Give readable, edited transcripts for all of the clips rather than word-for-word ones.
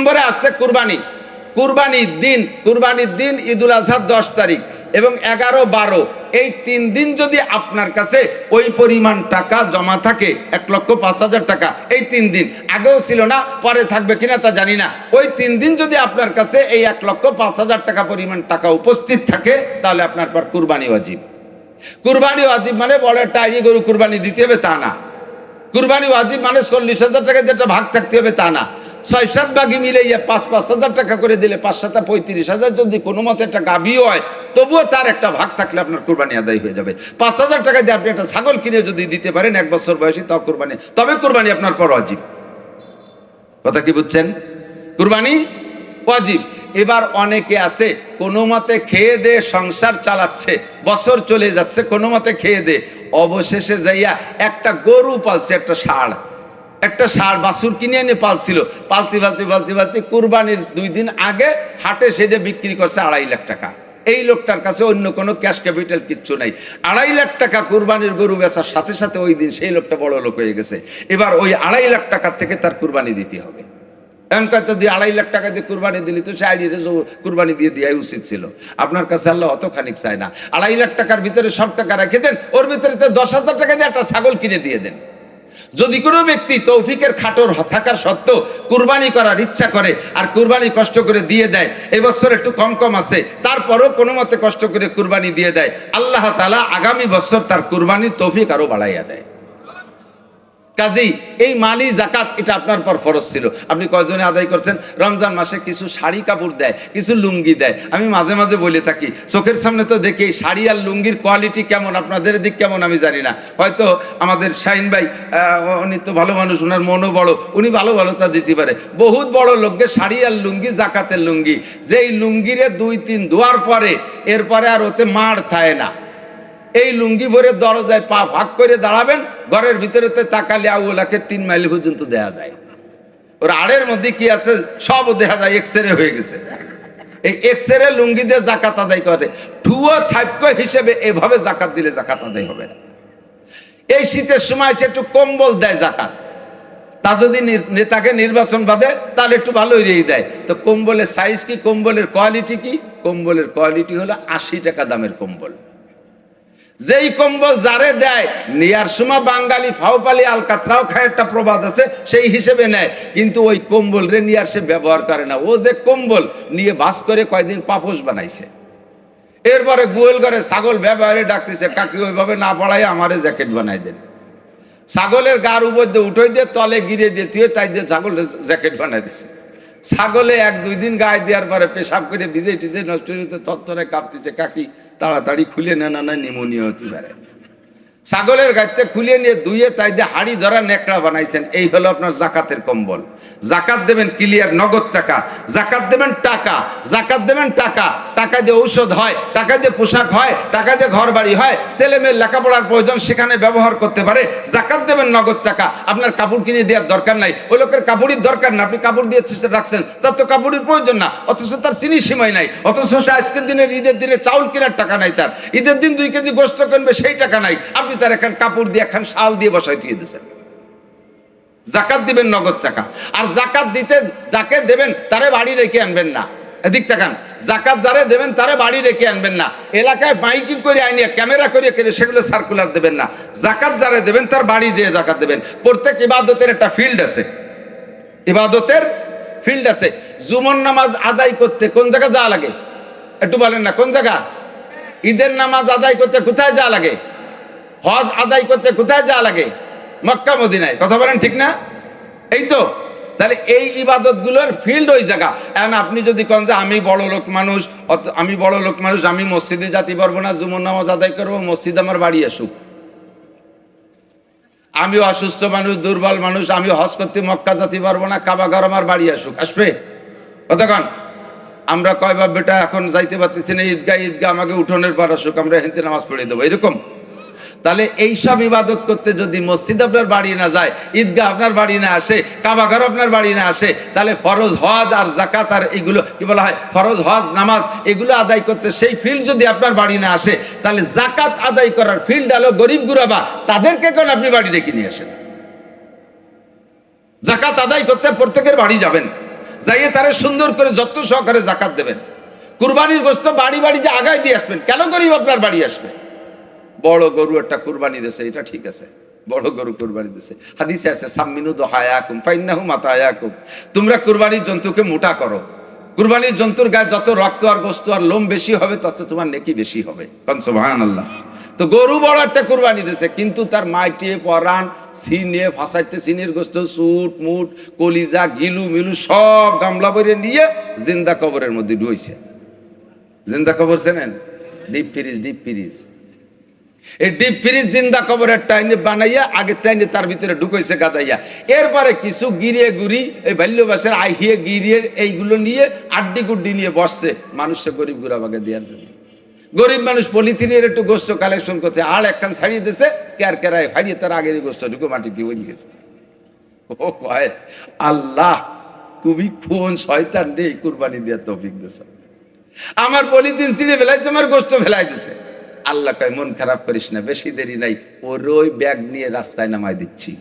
নম্বরে আসছে কুরবানি। কুরবানির দিন ঈদুল আজহার 10 তারিখ এবং 11-12 এই 3 দিন যদি আপনার কাছে ওই পরিমাণ টাকা জমা থাকে, 1,05,000 টাকা, এই 3 দিন আগেও ছিল না, পরে থাকবে কিনা তা জানি না, ওই 3 দিন যদি আপনার কাছে এই 1,05,000 টাকা পরিমাণ টাকা উপস্থিত থাকে, তাহলে আপনার পর কুরবানি ওয়াজিব। কুরবানি ওয়াজিব মানে বড় একটা আইডি গরু কুরবানি দিতে হবে তা না। কুরবানি ওয়াজিব মানে 40,000 টাকা যেটা ভাগ থাকতে হবে তা না। 6-7 ভাগে মিলে 5,000 টাকা করে দিলে 5-7 35,000 যদি কোনো মতে একটা গাভী হয়, তবুও তার একটা ভাগ থাকলে আপনার কুরবানি আদায় হয়ে যাবে। 5,000 টাকা দিয়ে আপনি একটা ছাগল কিনে যদি দিতে পারেন 1 বছর বয়সী, তাও কুরবানি, তবে কুরবানি আপনার পর ওয়াজিব। কথা কি বুঝছেন? কুরবানি ওয়াজিব। এবার অনেকে আছে কোনো মতে খেয়ে দে সংসার চালাচ্ছে, বছর চলে যাচ্ছে কোনো মতে খেয়ে দে, অবশেষে যাইয়া একটা গরু পালছে, একটা ষাঁড় বাছুর কিনে এনে পালছিল, পালতে কুরবানির 2 দিন আগে হাটে সেটা বিক্রি করছে 2.5 লাখ টাকা। এই লোকটার কাছে অন্য কোনো ক্যাশ ক্যাপিটাল কিচ্ছু নাই। 2.5 লাখ টাকা কুরবানির গরু বেচার সাথে সাথে ওই দিন সেই লোকটা বড় লোক হয়ে গেছে। এবার ওই 2.5 লাখ টাকার থেকে তার কুরবানি দিতে হবে। এমন কত দিয়ে 2.5 লাখ টাকা দিয়ে কুরবানি দিলি তো সাইডে কুরবানি দিয়ে দেওয়াই উচিত ছিল। আপনার কাছে আল্লাহ অত খানিক চায় না। 2.5 লাখ টাকার ভিতরে সব টাকা রেখে দেন, ওর ভিতরে 10,000 টাকা দিয়ে একটা ছাগল কিনে দিয়ে দেন। যদি কোনো ব্যক্তি তৌফিকের খাটর থাকার সত্ত্বেও কুরবানি করার ইচ্ছা করে আর কুরবানি কষ্ট করে দিয়ে দেয়, এই বছর একটু কম আছে, তারপরও কোনো মতে কষ্ট করে কুরবানি দিয়ে দেয়, আল্লাহ তাআলা আগামী বছর তার কুরবানির তৌফিক আরো বাড়াইয়া দেয়। কাজেই এই মালি জাকাত এটা আপনার পর ফরজ ছিল। আপনি কয়জনে আদায় করছেন? রমজান মাসে কিছু শাড়ি কাপড় দেয়, কিছু লুঙ্গি দেয়। আমি মাঝে মাঝে বলে থাকি, চোখের সামনে তো দেখি শাড়ি আর লুঙ্গির কোয়ালিটি কেমন, আপনাদের দিক কেমন আমি জানি না। হয়তো আমাদের শাহিন ভাই উনি তো ভালো মানুষ, ওনার মনও বড়, উনি ভালো তা দিতে পারে। বহুত বড় লোককে শাড়ি আর লুঙ্গি, জাকাতের লুঙ্গি, যেই লুঙ্গিরে 2-3 ধোয়ার পরে এরপরে আর ওতে মাড় থাকে না। এই লুঙ্গি ভরে দরজায় পা ভাগ করে দাঁড়াবেন, ঘরের ভিতরে তাকালে আউলাকে 3 মাইল পর্যন্ত দেয়া যায়। ওর আড়ের মধ্যে কি আছে সব দেখা যায়, এক্সরে হয়ে গেছে। এই এক্সরে লুঙ্গি দিয়ে জাকাত আদায় করে, ঠুয়ো থাপ্য হিসেবে এভাবে জাকাত দিলে জাকাত আদায় হবে না। এই শীতের সময় একটু কম্বল দেয় জাকাত, তা যদি নেতাকে নির্বাচন বাদে তাহলে একটু ভালোই রেই দেয়। তো কম্বলের সাইজ কি, কম্বলের কোয়ালিটি কি? কম্বলের কোয়ালিটি হলো 80 টাকা দামের কম্বল। যেই কম্বল যারে দেয় নেয়ার সময় বাঙালি ফাউপালি আলকাতরাও খায়, একটা প্রবাদ আছে, সেই হিসেবে নেয়, কিন্তু ওই কম্বল রে নিয়ে আর সে ব্যবহার করে না। ও যে কম্বল নিয়ে বাস করে কয়দিন পাপোশ বানাইছে, এরপরে গোয়াল ঘরে ছাগল ব্যবহারে ডাকতেছে, কাকি ওইভাবে না পড়াই আমারে জ্যাকেট বানাই দেন। ছাগলের গার উপর দিয়ে উঠে দিয়ে তলে গিরে দিয়ে তুই তাই দিয়ে ছাগল জ্যাকেট বানাই দিছে। ছাগলে 1-2 দিন গায়ে দেওয়ার পরে পেশাব করে ভিজে টিজে নষ্ট হয়েছে, থরথরে কাঁপতেছে, কাকি তাড়াতাড়ি খুলে না নিমোনিয়া হতে পারে। ছাগলের গাইতে খুলে নিয়ে ধুয়ে তাই দিয়ে হাড়ি ধরা নেকড়া বানাইছেন। এই হলো আপনার জাকাতের কম্বল। জাকাত দেবেন ক্লিয়ার নগদ টাকা, জাকাত দেবেন টাকা, জাকাত দেবেন টাকা। টাকা দিয়ে ঔষধ হয়, টাকা দিয়ে পোশাক হয়, টাকা দিয়ে ঘর বাড়ি হয়, ছেলে মেয়ের লেখাপড়ার প্রয়োজন সেখানে ব্যবহার করতে পারে। জাকাত দেবেন নগদ টাকা। আপনার কাপড় কিনে দেওয়ার দরকার নাই, ওই লোকের কাপড়ের দরকার না, আপনি কাপড় দিয়ে রাখছেন, তার তো কাপড়ের প্রয়োজন না, অথচ তার চিনি সীমাই নাই, অথচ সে আজকের দিনের ঈদের দিনে চাউল কেনার টাকা নাই, তার ঈদের দিন 2 কেজি গোশত কিনবে সেই টাকা নাই, আপনি তার এখন কাপড় দিয়ে এখন শাল দিয়ে বসাই দিয়ে দিয়েছেন। জাকাত দিবেন নগদ টাকা। আর জাকাত দিতে যাকে দেবেন তারে বাড়ি রেখে আনবেন না। এদিক তাকান, জাকাত যারে দেবেন তারে বাড়ি রেখে আনবেন না। এলাকায় মাইকিং করে আইনিয়া ক্যামেরা করে সেগুলো সার্কুলার দেবেন না। জাকাত যারে দেবেন তার বাড়ি যেয়ে জাকাত দেবেন। প্রত্যেক ইবাদতের একটা ফিল্ড আছে, ইবাদতের ফিল্ড আছে। জুমার নামাজ আদায় করতে কোন জায়গা যাওয়া লাগে একটু বলেন না, কোন জায়গা? ঈদের নামাজ আদায় করতে কোথায় যাওয়া লাগে? হজ আদায় করতে কোথায় যাওয়া লাগে? মক্কা মদিনায়। কথা বলেন ঠিক না? এই তো। তাহলে এই ইবাদত গুলোর ফিল্ড ওই জায়গা। এখন আপনি যদি কোন যে আমি বড় লোক মানুষ, আমি মসজিদে যেতে পারবো না, জুমার নামাজ আদায় করবো, মসজিদ আমার বাড়ি আসুক। আমি অসুস্থ মানুষ, দুর্বল মানুষ, আমি হজ করতে মক্কা যেতে পারবো না, কাবা ঘর আমার বাড়ি আসুক। আসবে কতক্ষণ? আমরা কয়বার বেটা এখন যাইতে পারতেছি না ঈদগাহ আমাকে উঠোনের পর আসুক, আমরা হেঁটে নামাজ পড়ে দেবো, এরকম। তাহলে এইসব ইবাদত করতে যদি মসজিদ আপনার বাড়ি না যায়, ঈদগাহ আপনার বাড়ি না আসে, কাবা ঘর আপনার বাড়ি না আসে, তাহলে ফরজ হজ আর জাকাত আর এগুলো কি বলা হয়, ফরজ হজ নামাজ, এগুলো আদায় করতে সেই ফিল্ড যদি আপনার বাড়ি না আসে, তাহলে জাকাত আদায় করার ফিল্ড হলো গরিব গুরাবা, তাদেরকে কোন আপনি বাড়ি রেখে নিয়ে আসেন। জাকাত আদায় করতে প্রত্যেকের বাড়ি যাবেন, যাইয়ে তারে সুন্দর করে যত্ন সহকারে যাকাত দেবেন। কুরবানির গোশত বাড়ি বাড়ি যে আগায় দিয়ে আসবেন। কেন গরিব আপনার বাড়ি আসবে? বড় গরু একটা কুরবানি দিয়েছে, এটা ঠিক আছে, বড় গরু কুরবানি দিয়েছে। হাদিসে আছে সাম্মিনু দুহায়াকুম ফাইন্নাহু মাতায়াকুম, তোমরা কুরবানির জন্তুকে মোটা করো। কুরবানির জন্তুর গায়ে যত রক্ত আর গোশত আর লোম বেশি হবে তত তোমার নেকি বেশি হবে। সুবহানাল্লাহ। তো গরু বড় একটা কুরবানি দিয়েছে, কিন্তু তার মাটিয়ে পরান সিনে ফাঁসাইতে, সিনের গোশত সুট মুট কলিজা গিলু মিলু সব গামলা ভরে নিয়ে জিন্দা কবরের মধ্যে ঢুইছে। জিন্দা কবর চেনেন? ডিপ ফ্রিজ, ডিপ ফ্রিজ, এই ডিপ ফ্রিজ জিন্দা কবরের টাইনে বানাইয়া আগে টাইনে তার ভিতরে ঢুকাইছে গাদাইয়া। এরপরে কিছু গিরিয়ে গুড়ি এই বাল্যবাসের আহিয়ে গিরিয়ে এইগুলো নিয়ে আড্ডি গুড্ডি নিয়ে বসছে মানুষে গরিব গুড়াবাগে দেওয়ার জন্য। গরিব মানুষ পলিথিনের একটু গোস্ত কালেকশন করতে আর একখান ছাড়িয়ে দিয়েছে, কেয়ার কেরায় হারিয়ে তার আগের গোস্ত ঢুকে মাটি দিয়ে ওই গেছে। ও কয় আল্লাহ তুমি কোন শয়তান রে কুরবানি দিয়ে তৌফিক দিছ, আমার পলিথিন ছিঁড়ে ফেলাইছে, আমার গোস্ত ফেলাই দিছে। আল্লাহ কয় মন খারাপ করিস না, বেশি দেরি নাই, ওর ওই ব্যাগ নিয়ে রাস্তায় নামাই দিচ্ছি।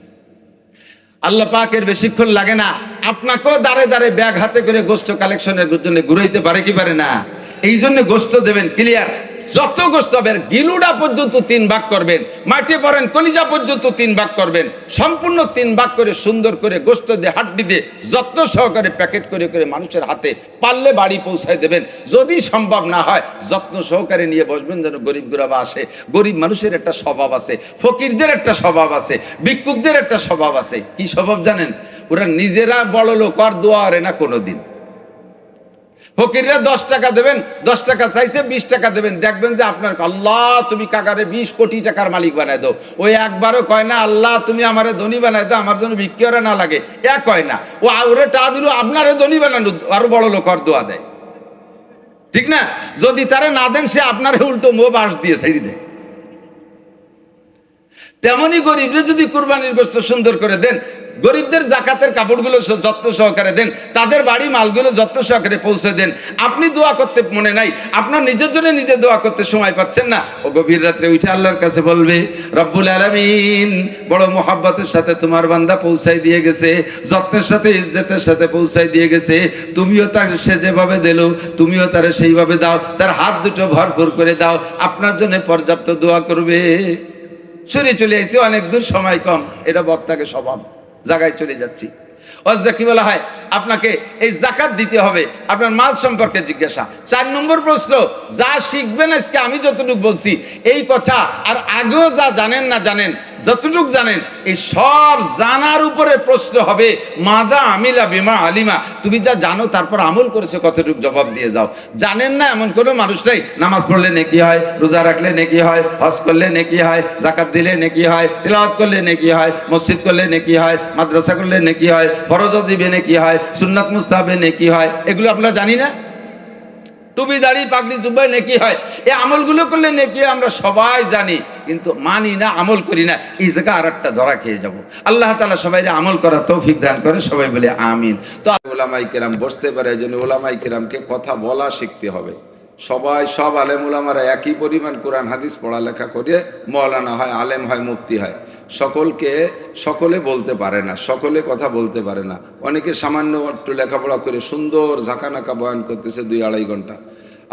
আল্লাহ পাকের বেশিক্ষণ লাগে না, আপনাকেও দাঁড়ে দাঁড়ে ব্যাগ হাতে করে গোস্ত কালেকশনের জন্য ঘুরাইতে পারে কি পারে না? এই জন্য গোস্ত দেবেন ক্লিয়ার, যত গোস্ত হবে গিলুডা পর্যন্ত 3 ভাগ করবেন, মাটি পরেন কলিজা পর্যন্ত 3 ভাগ করবেন, সম্পূর্ণ 3 ভাগ করে সুন্দর করে গোস্ত দিয়ে হাড্ডি দিয়ে যত্ন সহকারে প্যাকেট করে করে মানুষের হাতে পারলে বাড়ি পৌঁছায় দেবেন। যদি সম্ভব না হয় যত্ন সহকারে নিয়ে বসবেন যেন গরিব গুরাবা আসে। গরিব মানুষের একটা স্বভাব আছে, ফকিরদের একটা স্বভাব আছে, ভিক্ষুকদের একটা স্বভাব আছে। কি স্বভাব জানেন? ওরা নিজেরা বড় লোক আর দোয়া আরে না কোনোদিন। ফকিররা 10 টাকা দেবেন, 10 টাকা চাইছে 20 টাকা দেবেন, দেখবেন যে আপনার আল্লাহ তুমি কাকারে 20 কোটি টাকার মালিক বানায় দাও। ওই একবারও কয় না আল্লাহ তুমি আমারে ধনী বানায় দাও, আমার জন্য বিক্রি করা না লাগে, এ কয় না। ও আউরে টা দিল আপনারে ধনী বানানো, আরো বড় লোক আর দোয়া দেয়, ঠিক না? যদি তারে না দেন সে আপনারে উল্টো মো বাস দিয়ে ছেড়ে দেয়। তেমনি গরিবরা যদি কুরবানির গোশত সুন্দর করে দেন, গরিবদের জাকাতের কাপড়গুলো যত্ন সহকারে দেন, তাদের বাড়ি মালগুলো যত্ন সহকারে পৌঁছে দেন। আপনি দোয়া করতে মনে নাই, আপনার নিজের জন্য নিজে দোয়া করতে সময় পাচ্ছেন না, ও গভীর রাত্রে উঠে আল্লাহর কাছে বলবে রব্বুল আলামিন বড় মোহাব্বতের সাথে তোমার বান্দা পৌঁছাই দিয়ে গেছে, যত্নের সাথে ইজ্জতের সাথে পৌঁছাই দিয়ে গেছে, তুমিও তার সে যেভাবে দিলো তুমিও তারে সেইভাবে দাও, তার হাত দুটো ভরপুর করে দাও, আপনার জন্য পর্যাপ্ত দোয়া করবে। সরে চলে আইছি, অনেক দূর, সময় কম, এটা বক্তাকে স্বভাব, জায়গায় চলে যাচ্ছি। কি বলা হয়, আপনাকে এই জাকাত দিতে হবে, আপনার মাল সম্পর্কে জিজ্ঞাসা। 4 নম্বর প্রশ্ন, যা শিখবেন আজকে আমি যতটুকু বলছি এই কথা আর আগেও যা জানেন না জানেন, যতটুকু জানেন এই সব জানার উপরে প্রশ্ন হবে মাদা আমিলা বিমা আলিমা, তুমি যা জানো তারপর আমল করেছে কতটুকু জবাব দিয়ে যাও। জানেন না এমন কোনো মানুষ নাই, নামাজ পড়লে নেকি হয়, রোজা রাখলে নেকি হয়, হজ করলে নেকি হয়, জাকাত দিলে নেকি হয়, তিলাওয়াত করলে নেকি হয়, মসজিদ করলে নেকি হয়, মাদ্রাসা করলে নেকি হয়, ফরজ ওয়াজিবে নেকি হয়, সুন্নাত মুস্তাহাবে নেকি হয়, এগুলো আপনারা জানি না? টুপি দাড়ি পাগড়ি জুব্বায় নেকি হয়, এই আমলগুলো করলে নেকি হয় আমরা সবাই জানি, কিন্তু মানি না, আমল করি না। এই জায়গায় আর একটা ধরা খেয়ে যাবো। আল্লাহ তাআলা সবাইকে আমল করার তৌফিক দান করে, সবাই বলে আমিন। তো ওলামায়ে কেরাম বসতে পারে, এই জন্য ওলামায়ে কেরামকে কথা বলা শিখতে হবে। সবাই সব আলেম ওলামারা একই পরিমাণ কোরআন হাদিস পড়ালেখা করে মৌলানা হয়, আলেম হয়, মুফতি হয়, সকলে বলতে পারে না, সকলে কথা বলতে পারে না। অনেকে সামান্য একটু লেখাপড়া করে সুন্দর ঝাঁকানাকা বয়ান করতেছে 2-2.5 ঘন্টা।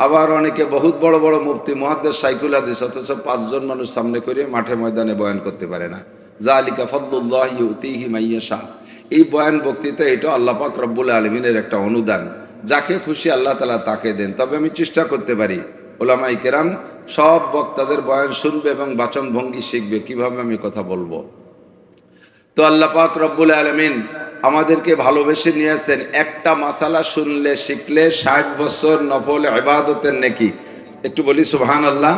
আবার অনেকে বহুত বড় বড় মুফতি মুহাদ্দিস শাইখুল হাদিস, অথচ 5 জন মানুষ সামনে করে মাঠে ময়দানে বয়ান করতে পারে না। যালিকা ফাদলুল্লাহি ইউতিহি মাইয়াশা। এই বয়ান বক্তৃতা এটা আল্লাহ পাক রব্বুল আলামিনের একটা অনুদান, যাকে খুশি আল্লাহ তাআলা তাকে দেন। তবে আমি চেষ্টা করতে পারি ওলামায়ে কেরাম সব বক্তাদের বয়ান শুনবে এবং বাচন ভঙ্গি শিখবে, কিভাবে আমি কথা বলবো। তো আল্লাহ পাক রব্বুল আলামিন আমাদেরকে ভালোবেসে নিয়ে আসছেন, একটা মাসালা শুনলে শিখলে 60 বছর নফল ইবাদতের নেকি। একটু বলি সুবহানাল্লাহ।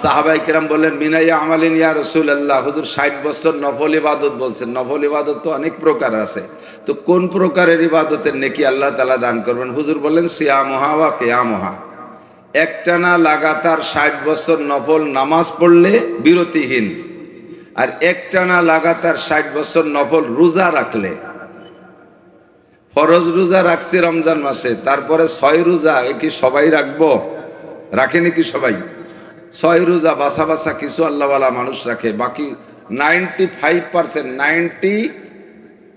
সাহাবায়ে কেরাম বললেন মিনাইয়া আমালিন ইয়া রাসূলুল্লাহ, হুজুর 60 বছর নফল ইবাদত বলছেন, নফল ইবাদত তো অনেক প্রকার আছে, তো কোন প্রকারের ইবাদতের নেকি আল্লাহ তাআলা দান করবেন? হুজুর বললেন সিয়ামুহা ওয়া কিয়ামুহা, একটানা লাগাতার 60 বছর নফল নামাজ পড়লে বিরতিহীন, আর একটানা লাগাতার 60 বছর নফল রোজা রাখলে। ফরজ রোজা রাখছি রমজান মাসে, তারপরে 6 রোজা কি সবাই রাখবো? রাখে নাকি সবাই? 6 রোজা বাসা বাসা কিছু আল্লাহওয়ালা মানুষ রাখে, বাকি 95%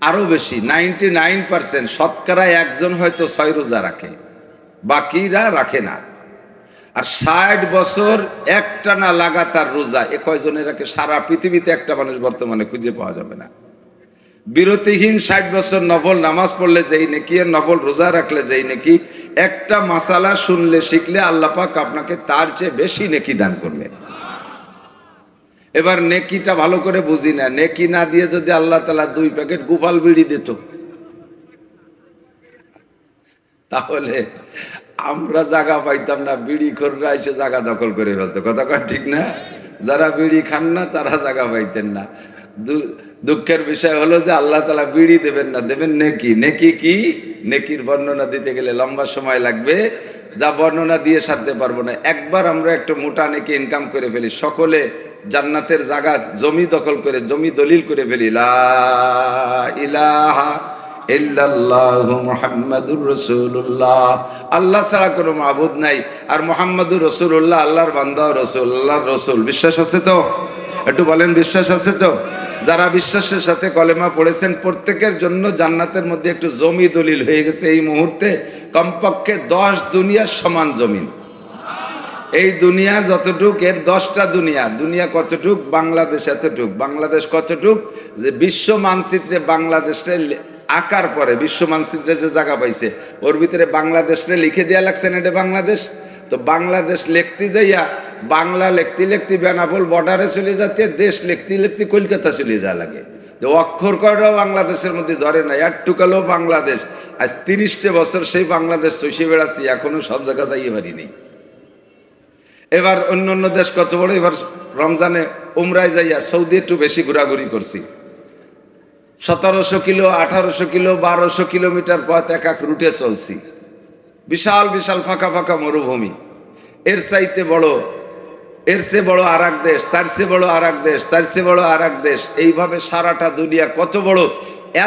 আরো বেশি 99%, শতকরা একজন হয়তো 6 রোজা রাখে, বাকিরা রাখে না। আর 60 বছর একটানা লাগাতার রোজা এ কয়জনে রাখে? সারা পৃথিবীতে একটা মানুষ বর্তমানে খুঁজে পাওয়া যাবে না। বিরতিহীন 60 বছর নফল নামাজ পড়লে যেই নেকি, আর নফল রোজা রাখলে যেই নেকি, একটা মাসালা শুনলে শিখলে আল্লাহ পাক আপনাকে তার চেয়ে বেশি নেকি দান করবে। এবার নেকিটা ভালো করে বুঝি না, নেকি না দিয়ে যদি আল্লাহ তাআলা 2 প্যাকেট গোপাল বিড়ি দিত, তাহলে আমরা জায়গা পাইতাম না, বিড়ি খোররা এসে জায়গা দখল করে ফেলতো। কথা কর ঠিক না? যারা বিড়ি খান না তারা জায়গা পাইতেন না। দুঃখের বিষয় হলো যে আল্লাহ তাআলা বিড়ি দেবেন না, দেবেন নেকি। নেকি কি? নেকির বর্ণনা দিতে গেলে লম্বা সময় লাগবে, যা বর্ণনা দিয়ে সারতে পারবো না। একবার আমরা একটু মোটা নেকি ইনকাম করে ফেলি, সকলে জান্নাতের জায়গা জমি দখল করে, জমি দলিল করে ফেলি, লা ইলাহা ইল্লাল্লাহু মুহাম্মাদুর রাসূলুল্লাহ, আল্লাহ ছাড়া কোনো মাবুদ নাই, আর মুহাম্মাদুর রাসূলুল্লাহ আল্লাহর বান্দা ও রাসূল, আল্লাহর রাসূল। বিশ্বাস আছে তো? একটু বলেন বিশ্বাস আছে তো? যারা বিশ্বাসের সাথে কলেমা পড়েছেন প্রত্যেকের জন্য জান্নাতের মধ্যে একটু জমি দলিল হয়ে গেছে এই মুহূর্তে, কমপক্ষে 10 দুনিয়ার সমান জমিন। এই দুনিয়া যতটুক, এর 10টা দুনিয়া। দুনিয়া কতটুক? বাংলাদেশ এতটুক। বাংলাদেশ কতটুক? যে বিশ্ব মানচিত্রে বাংলাদেশে আকার পরে, বিশ্ব মানচিত্রে যে জায়গা পাইছে ওর ভিতরে বাংলাদেশে লিখে দেওয়া লাগছে না, এটা বাংলাদেশ। তো বাংলাদেশ লিখতে যাইয়া, বাংলা লিখতে লিখতে বেনাপোল বর্ডারে চলে যাচ্ছে, দেশ লিখতে লিখতে কলকাতা চলে যাওয়া লাগে। যে অক্ষর কয়টাও বাংলাদেশের মধ্যে ধরে না, একটুকালো বাংলাদেশ। আজ 30টা বছর সেই বাংলাদেশ চষে বেড়াচ্ছি, এখনো সব জায়গা যাইয়ে পারিনি। এবার অন্য অন্য দেশ কত বড়, এবার রমজানে উমরায় যাইয়া সৌদি একটু বেশি ঘোরাঘুরি করছি। 1700 কিলো, 1800 কিলো, 1200 কিলোমিটার পথ এক এক রুটে চলছি। বিশাল বিশাল ফাঁকা ফাঁকা মরুভূমি। এর চাইতে বড়, এর চেয়ে বড় আর এক দেশ, তার চেয়ে বড় আর এক দেশ, তার চেয়ে বড় আর এক দেশ, এইভাবে সারাটা দুনিয়া কত বড়।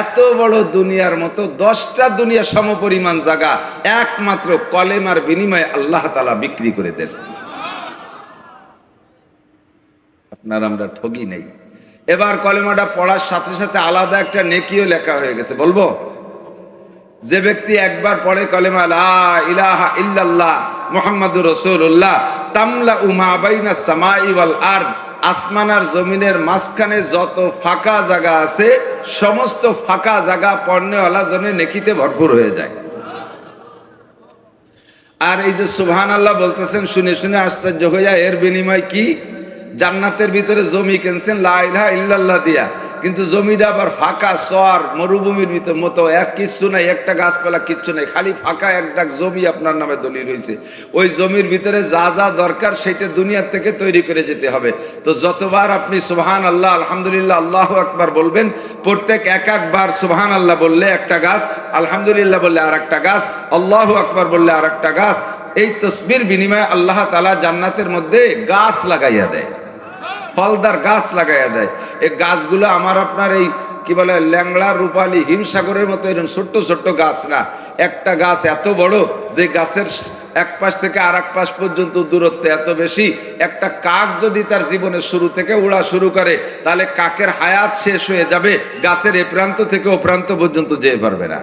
এত বড় দুনিয়ার মতো 10টা দুনিয়া সমপরিমাণ জায়গা একমাত্র কলেমার বিনিময়ে আল্লাহ তাআলা বিক্রি করে দিয়েছেন। আপনার আমরা ঠগি নেই। এবার কলেমাটা পড়ার সাথে সাথে আলাদা একটা নেকিও লেখা হয়ে গেছে। বলবো, যে ব্যক্তি একবার পড়ে কলেমা লা ইলাহা ইল্লাল্লাহ মুহাম্মাদুর রাসূলুল্লাহ, তামলাউ মা বাইনাস সামাই ওয়াল আরদ, আসমান আর জমিনের মাঝখানে যত ফাঁকা জায়গা আছে সমস্ত ফাঁকা জায়গা পড়নেওয়ালা জনে নেকিতে ভরপুর হয়ে যায়। আর এই যে সুবহানাল্লাহ বলতেছেন, শুনে শুনে আশ্চর্য হইয়া, এর বিনিময় কি? জান্নাতের ভিতরে জমি কিনছেন লা ইলাহা ইল্লাল্লাহ দিয়া, কিন্তু জমিটা আবার ফাঁকা, চর মরুভূমির ভিতর মতো, এক কিচ্ছু নাই, একটা গাছপালা কিচ্ছু নাই, খালি ফাঁকা এক দাগ জমি আপনার নামে দলিল হয়েছে। ওই জমির ভিতরে যা যা দরকার সেটা দুনিয়ার থেকে তৈরি করে যেতে হবে। তো যতবার আপনি সুবহানাল্লাহ, আলহামদুলিল্লাহ, আল্লাহু আকবার বলবেন, প্রত্যেক এক একবার সুবহানাল্লাহ বললে একটা গাছ, আলহামদুলিল্লাহ বললে আর একটা গাছ, আল্লাহু আকবার বললে আর একটা গাছ। এই তসবির বিনিময়ে আল্লাহ তাআলা জান্নাতের মধ্যে গাছ লাগাইয়া দেয়, ফলদার গাছ লাগাইয়া দেয়। এই গাছগুলো আমার আপনার এই কি বলে ল্যাংড়া রূপালী হিমসাগরের মতো এরকম ছোট্ট ছোট্ট গাছ না, একটা গাছ এত বড় যে গাছের এক পাশ থেকে আর এক পাশ পর্যন্ত দূরত্ব এত বেশি, একটা কাক যদি তার জীবনের শুরু থেকে উড়া শুরু করে তাহলে কাকের হায়াত শেষ হয়ে যাবে, গাছের এ প্রান্ত থেকে ও প্রান্ত পর্যন্ত যেতে পারবে না।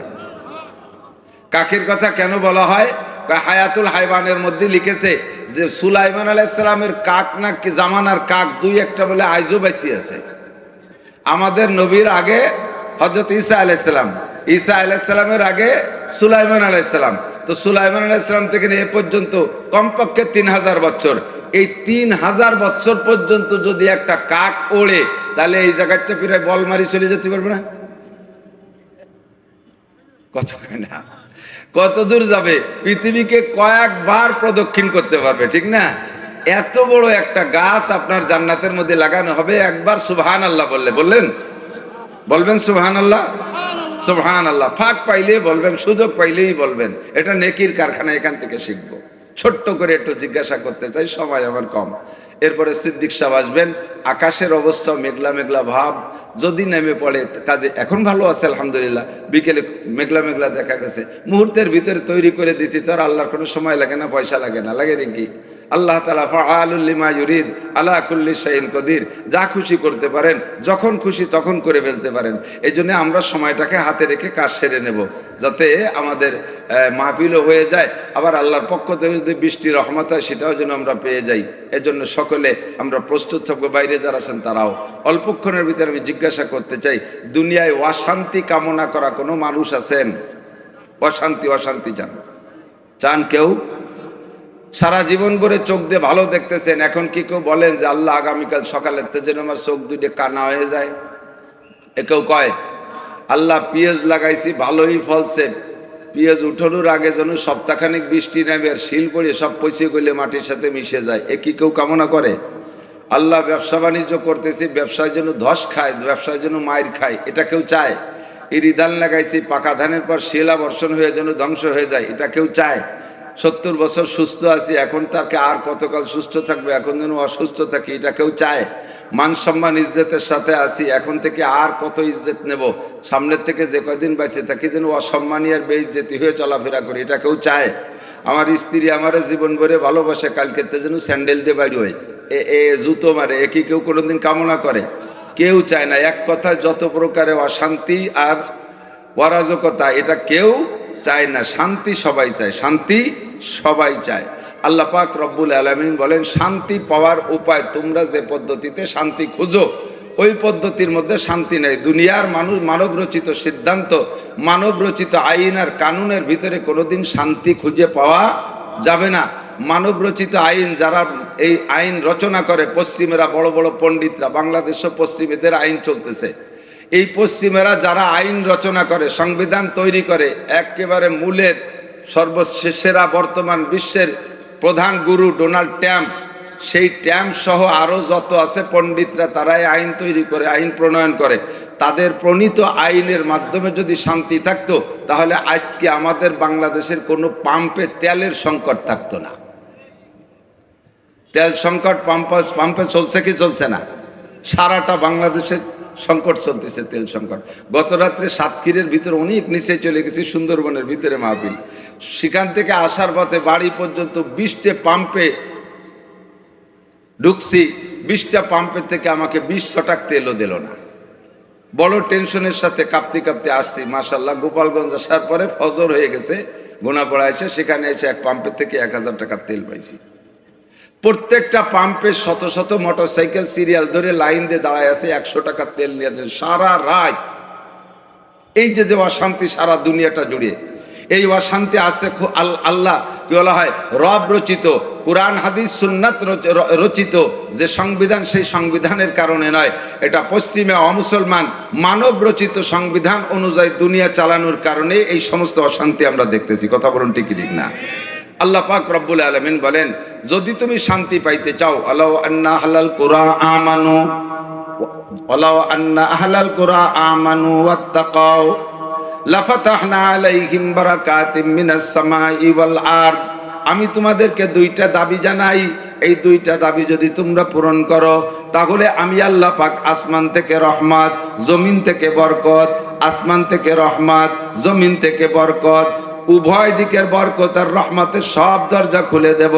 কাকের কথা কেন বলা হয়? হায়াতুল হাইবানের মধ্যে লিখেছে যে সুলাইমান আলাইহিস সালামের কাক না কি জামানার কাক দুই একটা বলে আইজও বেঁচে আছে। আমাদের নবীর আগে হযরত ঈসা আলাইহিস সালাম, ঈসা আলাইহিস সালামের আগে সুলাইমান আলাইহিস সালাম। তো সুলাইমান আলাইহিস সালাম থেকে এ পর্যন্ত কমপক্ষে 3000 বছর। এই 3000 বছর পর্যন্ত যদি একটা কাক ওড়ে তাহলে এই জায়গাটা প্রায় বলমারি চলে যেতে পারবে না? কত না, কত দূর যাবে? পৃথিবীকে কয়েকবার প্রদক্ষিণ করতে পারবে, ঠিক না? এত বড় একটা গাছ আপনার জান্নাতের মধ্যে লাগানো হবে। একবার সুবহানাল্লাহ বললে, বলবেন সুবহানাল্লাহ, সুবহানাল্লাহ। ফাঁক পাইলে বলবেন, সুযোগ পাইলেই বলবেন। এটা নেকির কারখানা, এখান থেকে শিখবো। ছোট্ট করে একটু জিজ্ঞাসা করতে চাই, সময় আমার কম। এরপরে সিদ্দিক সাহেব আসবেন। আকাশের অবস্থা মেঘলা মেঘলা ভাব, যদি নেমে পড়ে কাজে এখন ভালো আছে আলহামদুলিল্লাহ, বিকেলে মেঘলা মেঘলা দেখা গেছে। মুহূর্তের ভিতরে তৈরি করে দিতে তো আর আল্লাহর কোনো সময় লাগে না, পয়সা লাগে না, লাগে নাকি? আল্লাহ তাআলা ফাআলুল লিমা ইউরিদ আলা কুল্লি শাইইন কদির, যা খুশি করতে পারেন, যখন খুশি তখন করে ফেলতে পারেন। এই জন্য আমরা সময়টাকে হাতে রেখে কাজ সেরে নেব, যাতে আমাদের মাহফিলও হয়ে যায়, আবার আল্লাহর পক্ষ থেকে যদি বৃষ্টির রহমত হয় সেটাও যেন আমরা পেয়ে যাই। এজন্য সকলে আমরা প্রস্তুত থাকবো, বাইরে যারা আছেন তারাও। অল্পক্ষণের ভিতরে আমি জিজ্ঞাসা করতে চাই, দুনিয়ায় অশান্তি কামনা করা কোনো মানুষ আছেন? অশান্তি অশান্তি চান কেউ? সারা জীবন ভরে চোখ দিয়ে ভালো দেখতেছেন, এখন কি কেউ বলেন যে আল্লাহ আগামীকাল সকালের যেন আমার চোখ দুইটা কানা হয়ে যায়? এ কেউ কয়? আল্লাহ পেঁয়াজ লাগাইছি ভালোই ফলছে, পেঁয়াজ উঠানোর আগে যেন সপ্তাহখানিক বৃষ্টি নেবে আর শিল পড়ে সব পয়সে গলে মাটির সাথে মিশে যায়, এ কি কেউ কামনা করে? আল্লাহ ব্যবসা বাণিজ্য করতেছি, ব্যবসার জন্য ধস খায়, ব্যবসার জন্য মায়ের খায়, এটা কেউ চায়? ইরি ধান লাগাইছি, পাকা ধানের পর শিলা বর্ষণ হয়ে যেন ধ্বংস হয়ে যায়, এটা কেউ চায়? 70 বছর সুস্থ আছি, এখন তাকে আর কতকাল সুস্থ থাকবে, এখন যেন অসুস্থ থাকি, এটা কেউ চায়? মান সম্মান ইজ্জতের সাথে আছি, এখন থেকে আর কত ইজ্জত নেব, সামনের থেকে যে কয়দিন বাঁচে তাকে যেন অসম্মানী আর বেইজ্জতি হয়ে চলাফেরা করি, এটা কেউ চায়? আমার স্ত্রী আমার জীবন ভরে ভালোবাসে, কালকে যেন স্যান্ডেল দিয়ে বাড়ি হয়, এ জুতো মারে, এ কি কেউ কোনোদিন কামনা করে? কেউ চায় না। এক কথায় যত প্রকারে অশান্তি আর অরাজকতা, এটা কেউ চায় না। শান্তি সবাই চায়, শান্তি সবাই চায়। আল্লাহ পাক রব্বুল আলামিন বলেন, শান্তি পাওয়ার উপায়, তোমরা যে পদ্ধতিতে শান্তি খুঁজো ওই পদ্ধতির মধ্যে শান্তি নেই। দুনিয়ার মানুষ মানব রচিত সিদ্ধান্ত, মানব রচিত আইন আর কানুনের ভিতরে কোনোদিন শান্তি খুঁজে পাওয়া যাবে না। মানব রচিত আইন, যারা এই আইন রচনা করে, পশ্চিমেরা বড় বড় পণ্ডিতরা, বাংলাদেশও পশ্চিমেদের আইন চলতেছে, এই পশ্চিমেরা যারা আইন রচনা করে, সংবিধান তৈরি করে, একেবারে মূলের সর্বশেষেরা বর্তমান বিশ্বের প্রধান গুরু ডোনাল্ড ট্রাম্প, সেই ট্রাম্প সহ আরও যত আছে পণ্ডিতরা, তারাই আইন তৈরি করে, আইন প্রণয়ন করে। তাদের প্রণীত আইনের মাধ্যমে যদি শান্তি থাকতো, তাহলে আজকে আমাদের বাংলাদেশের কোনো পাম্পে তেলের সংকট থাকতো না। তেল সংকট পাম্পে চলছে কি চলছে না? সারাটা বাংলাদেশের সংকট চলতেছে, তেল সংকট। গত রাত্রে সাতক্ষীরের ভিতরে অনেক নিচে চলে গেছি, সুন্দরবনের ভিতরে মাহফিল, সেখান থেকে আসার পথে বাড়ি পর্যন্ত 20টে পাম্পে ঢুকছি, 20টা পাম্পের থেকে আমাকে 20 ছটাক তেলও দিল না। বড় টেনশনের সাথে কাঁপতে কাঁপতে আসছি। মাশাল্লাহ, গোপালগঞ্জ আসার পরে ফজর হয়ে গেছে, গোনাপড়া এসে সেখানে এসে এক পাম্পের থেকে 1000 টাকার তেল পাইছি। প্রত্যেকটা পাম্পে শত শত মোটরসাইকেল সিরিয়াল ধরে লাইন দিয়ে দাঁড়ায় আছে 100 টাকার তেল নিয়ে সারা রাত। এই যে অশান্তি সারা দুনিয়াটা জুড়ে, এই অশান্তি আসছে আল্লাহ কি বলা হয়, রব রচিত, কুরআন হাদিস সুন্নাত রচিত যে সংবিধান, সেই সংবিধানের কারণে নয়, এটা পশ্চিমে অমুসলমান মানব রচিত সংবিধান অনুযায়ী দুনিয়া চালানোর কারণে এই সমস্ত অশান্তি আমরা দেখতেছি। কথা বলুন, ঠিক ঠিক না? আল্লাহ পাক রব্বুল আলামিন বলেন, যদি তুমি শান্তি পাইতে চাও, আলাউ আন্না আহলাল কুরা আমানু, আলাউ আন্না আহলাল কুরা আমানু ওয়াত্তাকাউ লাফাতাহনা আলাইহিম বারাকাতিম মিনাস সামাই ওয়াল আরদ। আমি তোমাদেরকে 2টা দাবি জানাই, এই 2টা দাবি যদি তোমরা পূরণ করো, তাহলে আমি আল্লাহ পাক আসমান থেকে রহমত, জমিন থেকে বরকত, আসমান থেকে রহমত, জমিন থেকে বরকত, উভয় দিকের বরকত আর রহমতের সব দরজা খুলে দেব।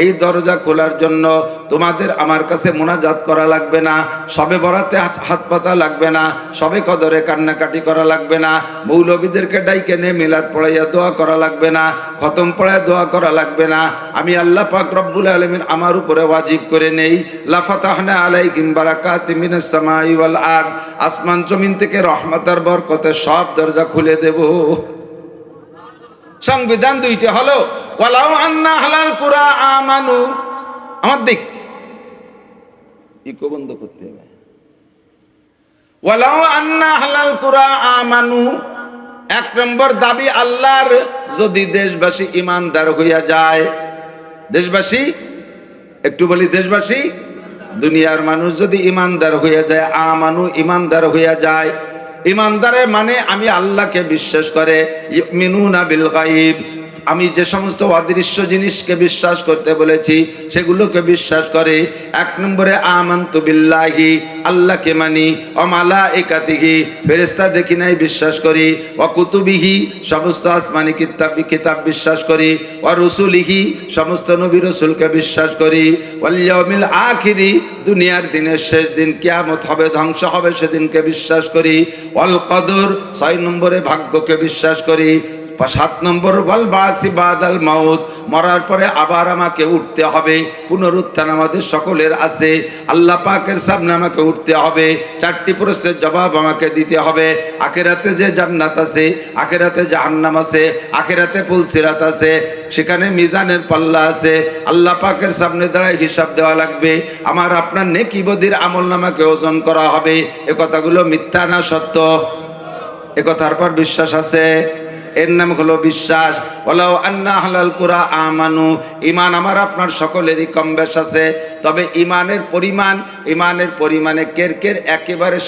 এই দরজা খোলার জন্য তোমাদের আমার কাছে মুনাজাত করা লাগবে না, সবে বরাতে হাত পাতা লাগবে না, সবে কদরে কান্নাকাটি করা লাগবে না, মৌলবীদেরকে ডাইকে নিয়ে মিলাদ পড়াইয়া দোয়া করা লাগবে না, খতম পড়াইয়া দোয়া করা লাগবে না। আমি আল্লাহ পাক রব্বুল আলামিন আমার উপরে ওয়াজিব করে নেই, লাফাতাহনা আলাইহিম বারাকাতিম মিনাস সামাই ওয়াল আরদ, আসমান জমিন থেকে রহমত আর বরকতের সব দরজা খুলে দেব। সংবিধান 2টা হলো, ওয়ালাউ আন্না আহলাল কুরা আমানু, আমার দিক ইকো বন্ধ করতে হবে, ওয়ালাউ আন্না আহলাল কুরা আমানু। 1 নম্বর দাবি আল্লাহর, যদি দেশবাসী ইমানদার হইয়া যায়, দেশবাসী, একটু বলি দেশবাসী, দুনিয়ার মানুষ যদি ইমানদার হইয়া যায়, আমানু ইমানদার হইয়া যায়। ইমানদারের মানে আমি আল্লাহকে বিশ্বাস করে, ইউমিনুনা বিল গায়ব, আমি যে সমস্ত অদৃশ্য জিনিসকে বিশ্বাস করতে বলেছি সেগুলোকে বিশ্বাস করে। 1 নম্বরে আমানতু বিল্লাহি, আল্লাহকে মানি, ওয়া মালাইকাতিহি, ফেরেশতা দেখি নাই বিশ্বাস করি, ওয়া কুতুবিহি, সমস্ত আসমানি কিতাব বিশ্বাস করি, ওয়া রুসুলিহি, সমস্ত নবী রাসূলকে বিশ্বাস করি, ওয়াল ইয়াউমিল আখিরি, দুনিয়ার দিনের শেষ দিন কিয়ামত হবে, ধ্বংস হবে, সেদিনকে বিশ্বাস করি, ওয়াল কদর, 6 নম্বরে ভাগ্যকে বিশ্বাস করি, 7 নম্বর ওয়াল বাসি বাদাল মাউত, মরার পরে আবার আমাকে উঠতে হবে, পুনরুত্থান আমাদের সকলের আছে, আল্লাহ পাকের সামনে আমাকে উঠতে হবে, 4টি প্রশ্নের জবাব আমাকে দিতে হবে, আখিরাতে যে জান্নাত আছে, আখিরাতে জাহান্নাম আছে, আখিরাতে পুলসিরাত আছে, সেখানে মিজানের পাল্লা আছে, আল্লাহ পাকের সামনে দাঁড়ায় হিসাব দেওয়া লাগবে, আমার আপনার নেকি বদির আমলনামাকে ওজন করা হবে। এ কথাগুলো মিথ্যা না সত্য? এ কথার পর বিশ্বাস আছে? এর নাম হলো বিশ্বাস। ওয়ালাউ আন্না আহলাল কুরা আমানু, ঈমান আমার আপনার সকলেরই কম বেশ আছে, তবে ঈমানের পরিমাণে কের একেবারে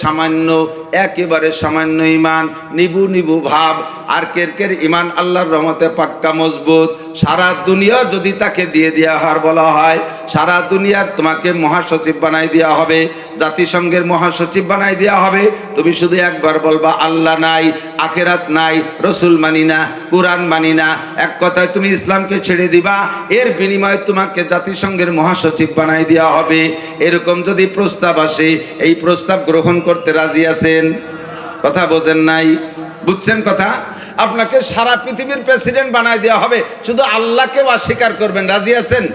সামান্য ঈমান, নিবু ভাব, আর কের ঈমান আল্লাহর রহমতে পাক্কা মজবুত। সারা দুনিয়া যদি তাকে দিয়ে দেওয়া হয়, বলা হয় সারা দুনিয়ার তোমাকে মহাসচিব বানাই দেওয়া হবে, জাতিসংঘের মহাসচিব বানাই দেওয়া হবে, তুমি শুধু একবার বলবা আল্লাহ নাই, আখিরাত নাই, রসুল মানি না, কোরআন মানি না, এক কথায় তুমি ইসলামকে ছেড়ে দিবা, এর বিনিময়ে তোমাকে জাতিসংঘের মহাসচিব বানাই দেওয়া হবে। এরকম যদি প্রস্তাব আসে, এই প্রস্তাব গ্রহণ করতে রাজি আছেন? কথা বোঝেন নাই? বুঝছেন কথা? আপনাকে সারা পৃথিবীর প্রেসিডেন্ট বানাই দেওয়া হবে, শুধু আল্লাহকে অস্বীকার করবেন, রাজি আছেন?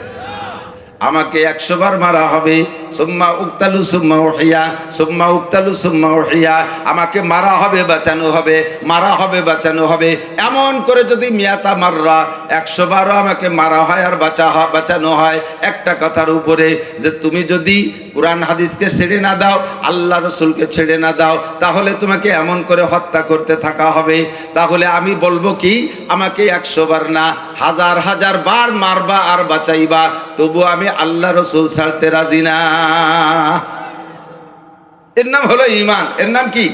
আমাকে 100 বার মারা হবে, সুম্মা উক্তালু সুম্মা উহিয়া, সুম্মা উক্তালু সুম্মা উহিয়া, আমাকে মারা হবে বাঁচানো হবে, মারা হবে বাঁচানো হবে, এমন করে যদি মিয়াতা মাররা 100 বারও আমাকে মারা হয় আর বাঁচানো হয় একটা কথার উপরে, যে তুমি যদি কোরআন হাদিসকে ছেড়ে না দাও, আল্লাহ রসুলকে ছেড়ে না দাও, তাহলে তোমাকে এমন করে হত্যা করতে থাকা হবে। তাহলে আমি বলবো কি, আমাকে 100 বার না, হাজার বার মারবা আর বাঁচাইবা, তবু আমি আল্লাহ রসুল ছাড়তে রাজি না। এর নাম হলো ঈমান। এর নাম কি?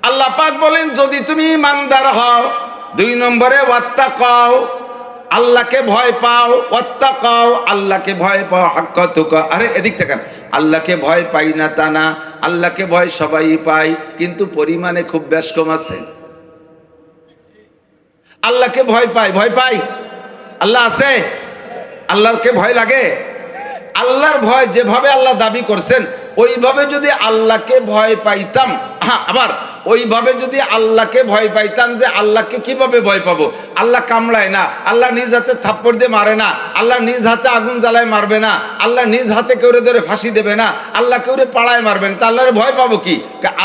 আল্লাহ পাক বলেন যদি তুমি ঈমানদার হও, 2 নম্বরে ওয়াত্তাকাও, আল্লাহকে ভয় পাও, ওয়াত্তাকাও, আল্লাহকে ভয় পাও, হাক্কা তুকা। আরে এদিক দেখেন, আল্লাহকে ভয় পাই না তা না, আল্লাহকে ভয় সবাই পায়, কিন্তু পরিমাণে খুব বেশ কম আছে। আল্লাহকে ভয় পাই, আল্লাহ আছে? আল্লাহকে ভয় লাগে? আল্লাহর ভয় যেভাবে আল্লাহ দাবি করছেন ওইভাবে যদি আল্লাহকে ভয় পাইতাম, হ্যাঁ, আবার ওইভাবে যদি আল্লাহকে ভয় পাইতাম, যে আল্লাহকে কিভাবে ভয় পাবো? আল্লাহ কামড়ায় না, আল্লাহ নিজ হাতে থাপ্পড় দিয়ে মারে না, আল্লাহ নিজ হাতে আগুন জ্বালায় মারবে না, আল্লাহ নিজ হাতে কেউরে ধরে ফাঁসি দেবে না, আল্লাহ কেউরে পাড়ায় মারবেন, তা আল্লাহর ভয় পাবো কি?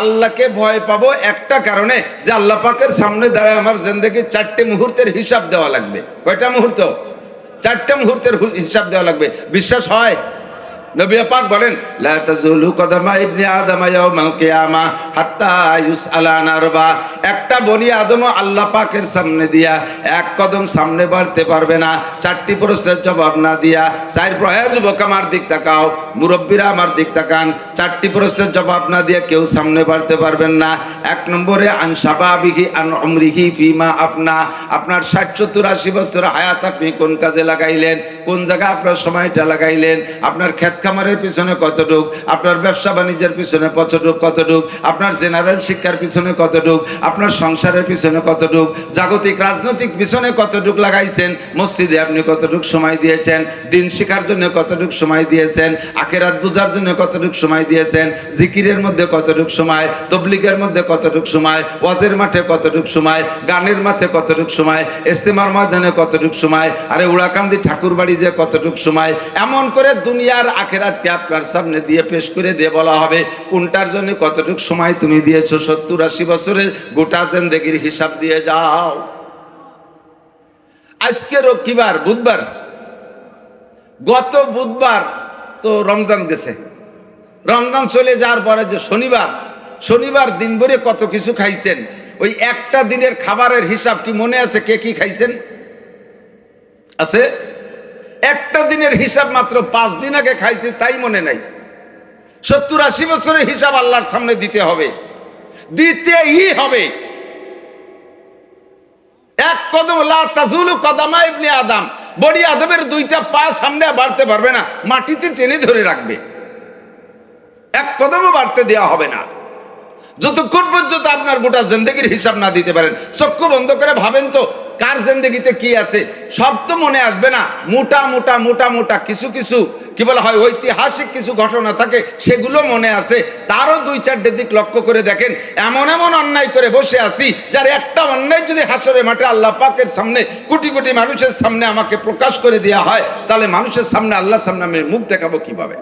আল্লাহকে ভয় পাবো একটা কারণে, যে আল্লাহ পাকের সামনে দাঁড়ায় আমার জিন্দেগির 4টে মুহূর্তের হিসাব দেওয়া লাগবে। কয়টা মুহূর্ত? 4টে মুহূর্তের হিসাব দেওয়া লাগবে। বিশ্বাস হয়? নবী পাক বলেন লা তাজুলু কদমা ইবনে আদম ইয়াউমাল কিয়ামা হাত্তা ইউসআলা আন আরবা, একটা বনি আদম আল্লাহ পাকের সামনে দিয়া এক কদম সামনে বাড়তে পারবে না 4টি প্রশ্নের জবাব না দিয়া। 4 যুবক আমার দিক তাকাও, মুরব্বীরা আমার দিক তাকান, 4টি প্রশ্নের জবাব না দিয়া কেউ সামনে বাড়তে পারবেন না। 1 নম্বরে আন শাবাবিহি আন উমরিহি ফিমা আপনা, আপনার 60-70-80 বছর হায়াত আপনি কোন কাজে লাগাইলেন, কোন জায়গায় আপনার সময়টা লাগাইলেন, আপনার ক্ষেত খামারের পিছনে কতটুক, আপনার ব্যবসা বাণিজ্যের পিছনে কতটুক, আপনার জেনারেল শিক্ষার পিছনে কতটুক, আপনার সংসারের পিছনে কতটুক, জাগতিক রাজনৈতিক পিছনে কতটুক লাগাইছেন, মসজিদে আপনি কতটুক সময় দিয়েছেন, দিন শিক্ষার জন্য কতটুক সময় দিয়েছেন, আখিরাত বুঝার জন্য কতটুক সময় দিয়েছেন, জিকিরের মধ্যে কতটুক সময়, তবলিগের মধ্যে কতটুক সময়, ওয়াজের মাঠে কতটুক সময়, গানের মাঠে কতটুক সময়, ইস্তেমার ময়দানে কতটুক সময়, আরে উড়াকান্দি ঠাকুর বাড়ি যে কতটুক সময়, এমন করে দুনিয়ার আখিরাতকে আপনার সামনে দিয়ে পেশ করে দিয়ে বলা হবে কোনটার জন্য কতটুক সময় তুমি দিয়েছো। 70-80 বছরের গোটা জিন্দেগির হিসাব দিয়ে যাও। আজকে রবিবার, বুধবার, গত বুধবার তো রমজান গেছে, রমজান চলে যাওয়ার পরে যে শনিবার দিন ভরে কত কিছু খাইছেন, ওই একটা দিনের খাবারের হিসাব কি মনে আছে? কে কি খাইছেন আছে? একটা দিনের হিসাব মাত্র 5 দিন আগে খাইছি তাই মনে নাই। 70-80 বছরের হিসাব আল্লাহর সামনে দিতে হবে, দিতেই হবে। এক কদম লা তাজুলু কদামা ইবনে আদম, বড়ি আদমের দুইটা পা সামনে বাড়তে পারবে না, মাটিতে টেনে ধরে রাখবে, এক কদমও বাড়তে দেওয়া হবে না যতক্ষণ পর্যন্ত আপনার গোটা জিন্দেগির হিসাব না দিতে পারেন। চক্ষু বন্ধ করে ভাবেন তো কার জিন্দেগিতে কি আছে, সব তো মনে আসবে না। মোটা মোটা মোটা মোটা কিছু কিছু কি বলা হয় ঐতিহাসিক কিছু ঘটনা থাকে, সেগুলো মনে আছে। তারও দুই চারটে দিক লক্ষ্য করে দেখেন, এমন এমন অন্যায় করে বসে আছি যার একটা অন্যায় যদি হাসরে মাঠে আল্লাহ পাকের সামনে কোটি কোটি মানুষের সামনে আমাকে প্রকাশ করে দেওয়া হয়, তাহলে মানুষের সামনে আল্লাহর সামনে আমি মুখ দেখাবো কিভাবে?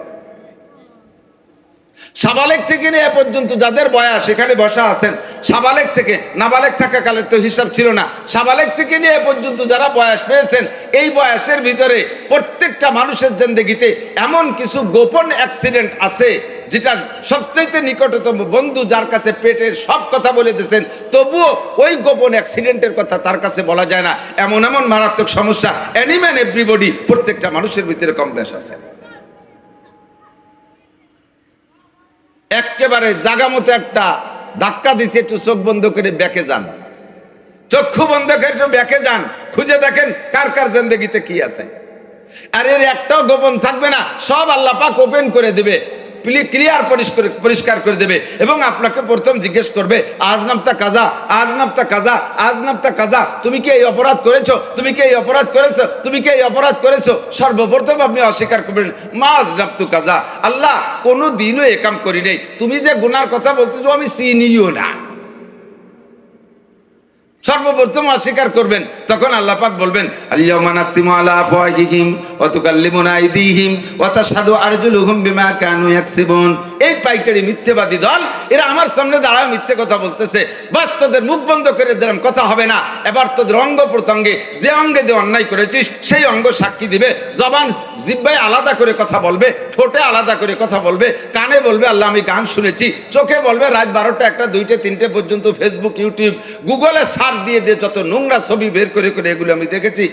সাবালেক থেকে নিয়ে এ পর্যন্ত যাদের বয়স সেখানে বসা আছেন, সাবালেক থেকে নাবালেক থাকাকালের তো হিসাব ছিল না, সাবালেক থেকে নিয়ে এ পর্যন্ত যারা বয়স পেয়েছেন, এই বয়সের ভিতরে প্রত্যেকটা মানুষের জিন্দেগিতে এমন কিছু গোপন অ্যাক্সিডেন্ট আছে যেটা সবচাইতে নিকটতম বন্ধু যার কাছে পেটের সব কথা বলে দিয়েছেন, তবুও ওই গোপন অ্যাক্সিডেন্টের কথা তার কাছে বলা যায় না। এমন এমন মারাত্মক সমস্যা এনিম্যান এভরিবডি প্রত্যেকটা মানুষের ভিতরে কম বেশ আছে। একেবারে জাগা মতো একটা ধাক্কা দিচ্ছে, একটু চোখ বন্ধ করে ব্যাকে যান, চক্ষু বন্ধ করে একটু ব্যাকে যান, খুঁজে দেখেন কার কার জিন্দেগিতে কি আছে। আর এর একটাও গোপন থাকবে না, সব আল্লাহ পাক ওপেন করে দেবে, ক্লিয়ার পরিষ্কার করে দেবে। এবং আপনাকে প্রথম জিজ্ঞেস করবে আজ নামতা কাজা, আজ নামতা কাজা, আজ নামতা কাজা, তুমি কি এই অপরাধ করেছো, তুমি কি এই অপরাধ করেছো, তুমি কি এই অপরাধ করেছো? সর্বপ্রথম আপনি অস্বীকার করবেন মাজ নামতু কাজা, আল্লাহ কোনো দিনও এ কাম করি নেই। তুমি যে গুনার কথা বলতেছো আমি চিনিও না, সর্বপ্রথম অস্বীকার করবেন। তখন আল্লাহ পাক বলবেন আল-ইয়াওমা নাখতিমু আলা আফওয়াহিহিম ওয়া তুকাল্লিমুনা আইদিহিম ওয়া তাশহাদু আরজুলুহুম বিমা কানু ইয়াকসিবুন। এই পাইকারি মিথ্যাবাদী দল, এরা আমার সামনে দাঁড়ায় মিথ্যে কথা বলতেছে, বাস তোদের মুখ বন্ধ করে দিলাম, কথা হবে না। এবার তোদের অঙ্গ প্রত্যঙ্গে যে অঙ্গে দিয়ে অন্যায় করেছিস সেই অঙ্গ সাক্ষী দিবে, জবান জিহ্বায় আলাদা করে কথা বলবে, ঠোঁটে আলাদা করে কথা বলবে, কানে বলবে আল্লাহ আমি গান শুনেছি, চোখে বলবে রাত 12টা 1টা 2টা 3টে পর্যন্ত ফেসবুক ইউটিউব গুগলে দিয়ে যত নোংরা ছবি বের করে করে এগুলো আমি দেখেছি।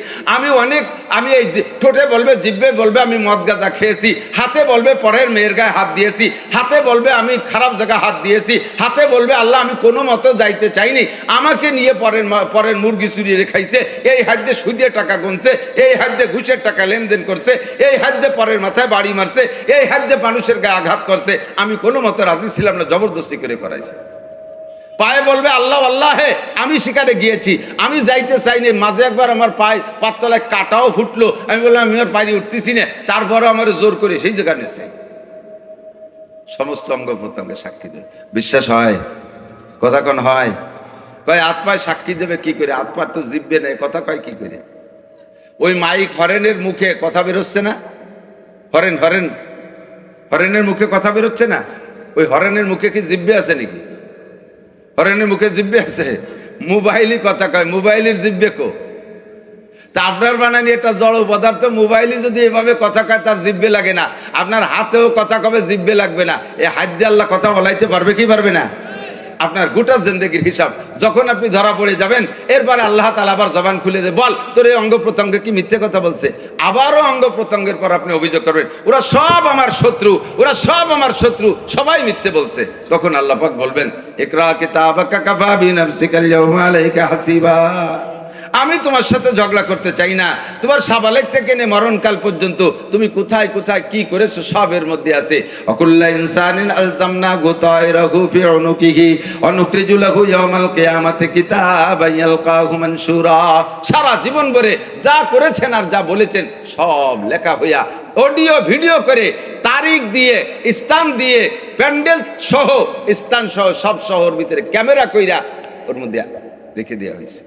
আমি এই ঠোঁটে বলবে, জিহ্বে বলবে আমি মদ গাঁজা খেয়েছি, হাতে বলবে পরের মেয়ের গায়ে হাত দিয়েছি, হাতে বলবে আমি খারাপ জায়গায় হাত দিয়েছি, হাতে বলবে আল্লাহ আমি কোনো মতো যাইতে চাইনি, আমাকে নিয়ে পরের মুরগি চুরিয়ে রেখাইছে, এই হাত দিয়ে সুদের টাকা গুনছে, এই হাত দিয়ে ঘুষের টাকা লেনদেন করছে, এই হাত দিয়ে পরের মাথায় বাড়ি মারছে, এই হাত দিয়ে মানুষের গায়ে আঘাত করছে, আমি কোনো মতো রাজি ছিলাম না, জবরদস্তি করে করাইছে। পায়ে বলবে আল্লাহ আল্লাহ হে আমি শিকারে গিয়েছি, আমি যাইতে চাইনি, মাঝে একবার আমার পায়ে পাততলায় কাটাও ফুটলো, আমি বললাম আমি আর পায়ে উঠতেছি না, তারপরে আমার জোর করে সেই জায়গা নেছে। সমস্ত অঙ্গ প্রত্যঙ্গে সাক্ষী দেবে, বিশ্বাস হয়? কথা কোন হয়? কয় হাত পায়ে সাক্ষী দেবে কি করে? হাত পা তো জিভবে নেই, কথা কয় কি করে? ওই মাইক হরেনের মুখে কথা বেরোচ্ছে না, হরেনের মুখে কথা বেরোচ্ছে না, ওই হরেনের মুখে কি জিভবে আছে নাকি? হরেনের মুখে জিভ্বে আছে? মোবাইলই কথা কয়, মোবাইলের জিভ্বে কো? তা আপনার বানানি এটা জড় পদার্থ, মোবাইলই যদি এভাবে কথা কয় তার জিভ্বে লাগে না, আপনার হাতেও কথা কবে জিভ্বে লাগবে না। এই হাত দিয়ে আল্লাহ কথা বলাইতে পারবে কি পারবে না? আপনার গোটা জিন্দেগির হিসাব যখন আপনি ধরা পড়ে যাবেন, এরপরে আল্লাহ তাআলা আবার জবান খুলে দে, বল তোর এই অঙ্গ প্রত্যঙ্গে কি মিথ্যে কথা বলছে? আবারও অঙ্গ প্রত্যঙ্গের পর আপনি অভিযোগ করবেন ওরা সব আমার শত্রু, ওরা সব আমার শত্রু, সবাই মিথ্যে বলছে। তখন আল্লাহ পাক বলবেন ইকরা কিতাবাকা কাফা বিনাফসিকাল ইয়াওমা আলাইকা হাসিবা। আমি তোমার সাথে ঝগড়া করতে চাই না, তোমার সাবালেক থেকে নে মরণকাল পর্যন্ত তুমি কোথায় কোথায় কি করেছো সবের মধ্যে আছে। অকুল্লা ইনসানিন আলজামনা গুতায়রাহু ফি উনুকিহি ওয়া নুখরিজু লাহু ইয়াওমাল কিয়ামাতি কিতাবান ইয়ালকাহু মানশুরা। সারা জীবন ভরে যা করেছেন আর যা বলেছেন সব লেখা হইয়া অডিও ভিডিও করে তারিখ দিয়ে স্থান দিয়ে প্যান্ডেল সহ স্থান সহ সব শহর ভিতরে ক্যামেরা কইরা ওর মধ্যে রেখে দেওয়া হয়েছে।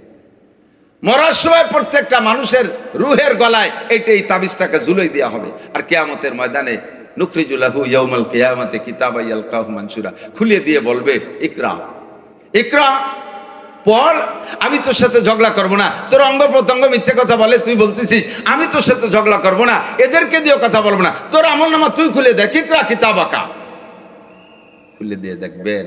মরার সময় প্রত্যেকটা মানুষের রুহের গলায় এই তাবিজটাকে ঝুলাই দেওয়া হবে। আর কিয়ামতের ময়দানে নুখরিজু লাহু ইয়াউমাল কিয়ামাতি কিতাবান ইয়ালকাহু মানশুরা, খুলে দিয়ে বলবে ইকরা ইকরা, পড়, আমি তোর সাথে ঝগড়া করবো না। তোর অঙ্গ প্রত্যঙ্গ মিথ্যে কথা বলে, তুই বলতেছিস আমি তোর সাথে ঝগড়া করবো না, এদেরকে দিয়েও কথা বলবো না, তোর আমলনামা তুই খুলে দেখ, ইকরা কিতাবাকা। খুলে দিয়ে দেখবেন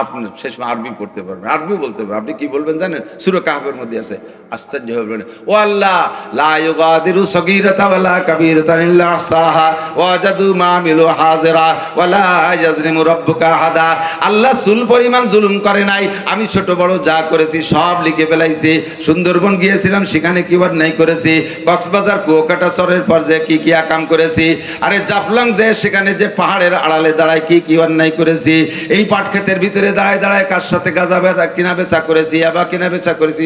আপনার শেষ আরবি পড়তে পারবেন, আরবিও বলতে পারবেন। আপনি কি বলবেন জানেন? সূরা কাহফের মধ্যে আছে, আশ্চর্য হবেন, ও আল্লাহ লা ইউগাদিরু সগীরাতা ওয়ালা কাবীরাতান ইল্লা আহসাহা ওয়াজাদু মা আমিলু হাজিরা ওয়ালা ইয়াজলিমু রাব্বুকা আহাদা। আল্লাহ চুল পরিমাণ জুলুম করে নাই, আমি ছোট বড় যা করেছি সব লিখে ফেলাইছি। সুন্দরবন গিয়েছিলাম, সেখানে কি অন্যায় করেছি, কক্সবাজার কুয়াকাটা চরের পর যে কি কি আকাম করেছি, আরে জাফলং যে সেখানে যে পাহাড়ের আড়ালে দাঁড়ায় কি কি অন্যায় করেছি, এই পাট ক্ষেতের ভিতরে দাঁড়ায় দাঁড়ায় কার সাথে গাঁজা কিনা বেচা করেছি, আবার কিনা বেচা করেছি,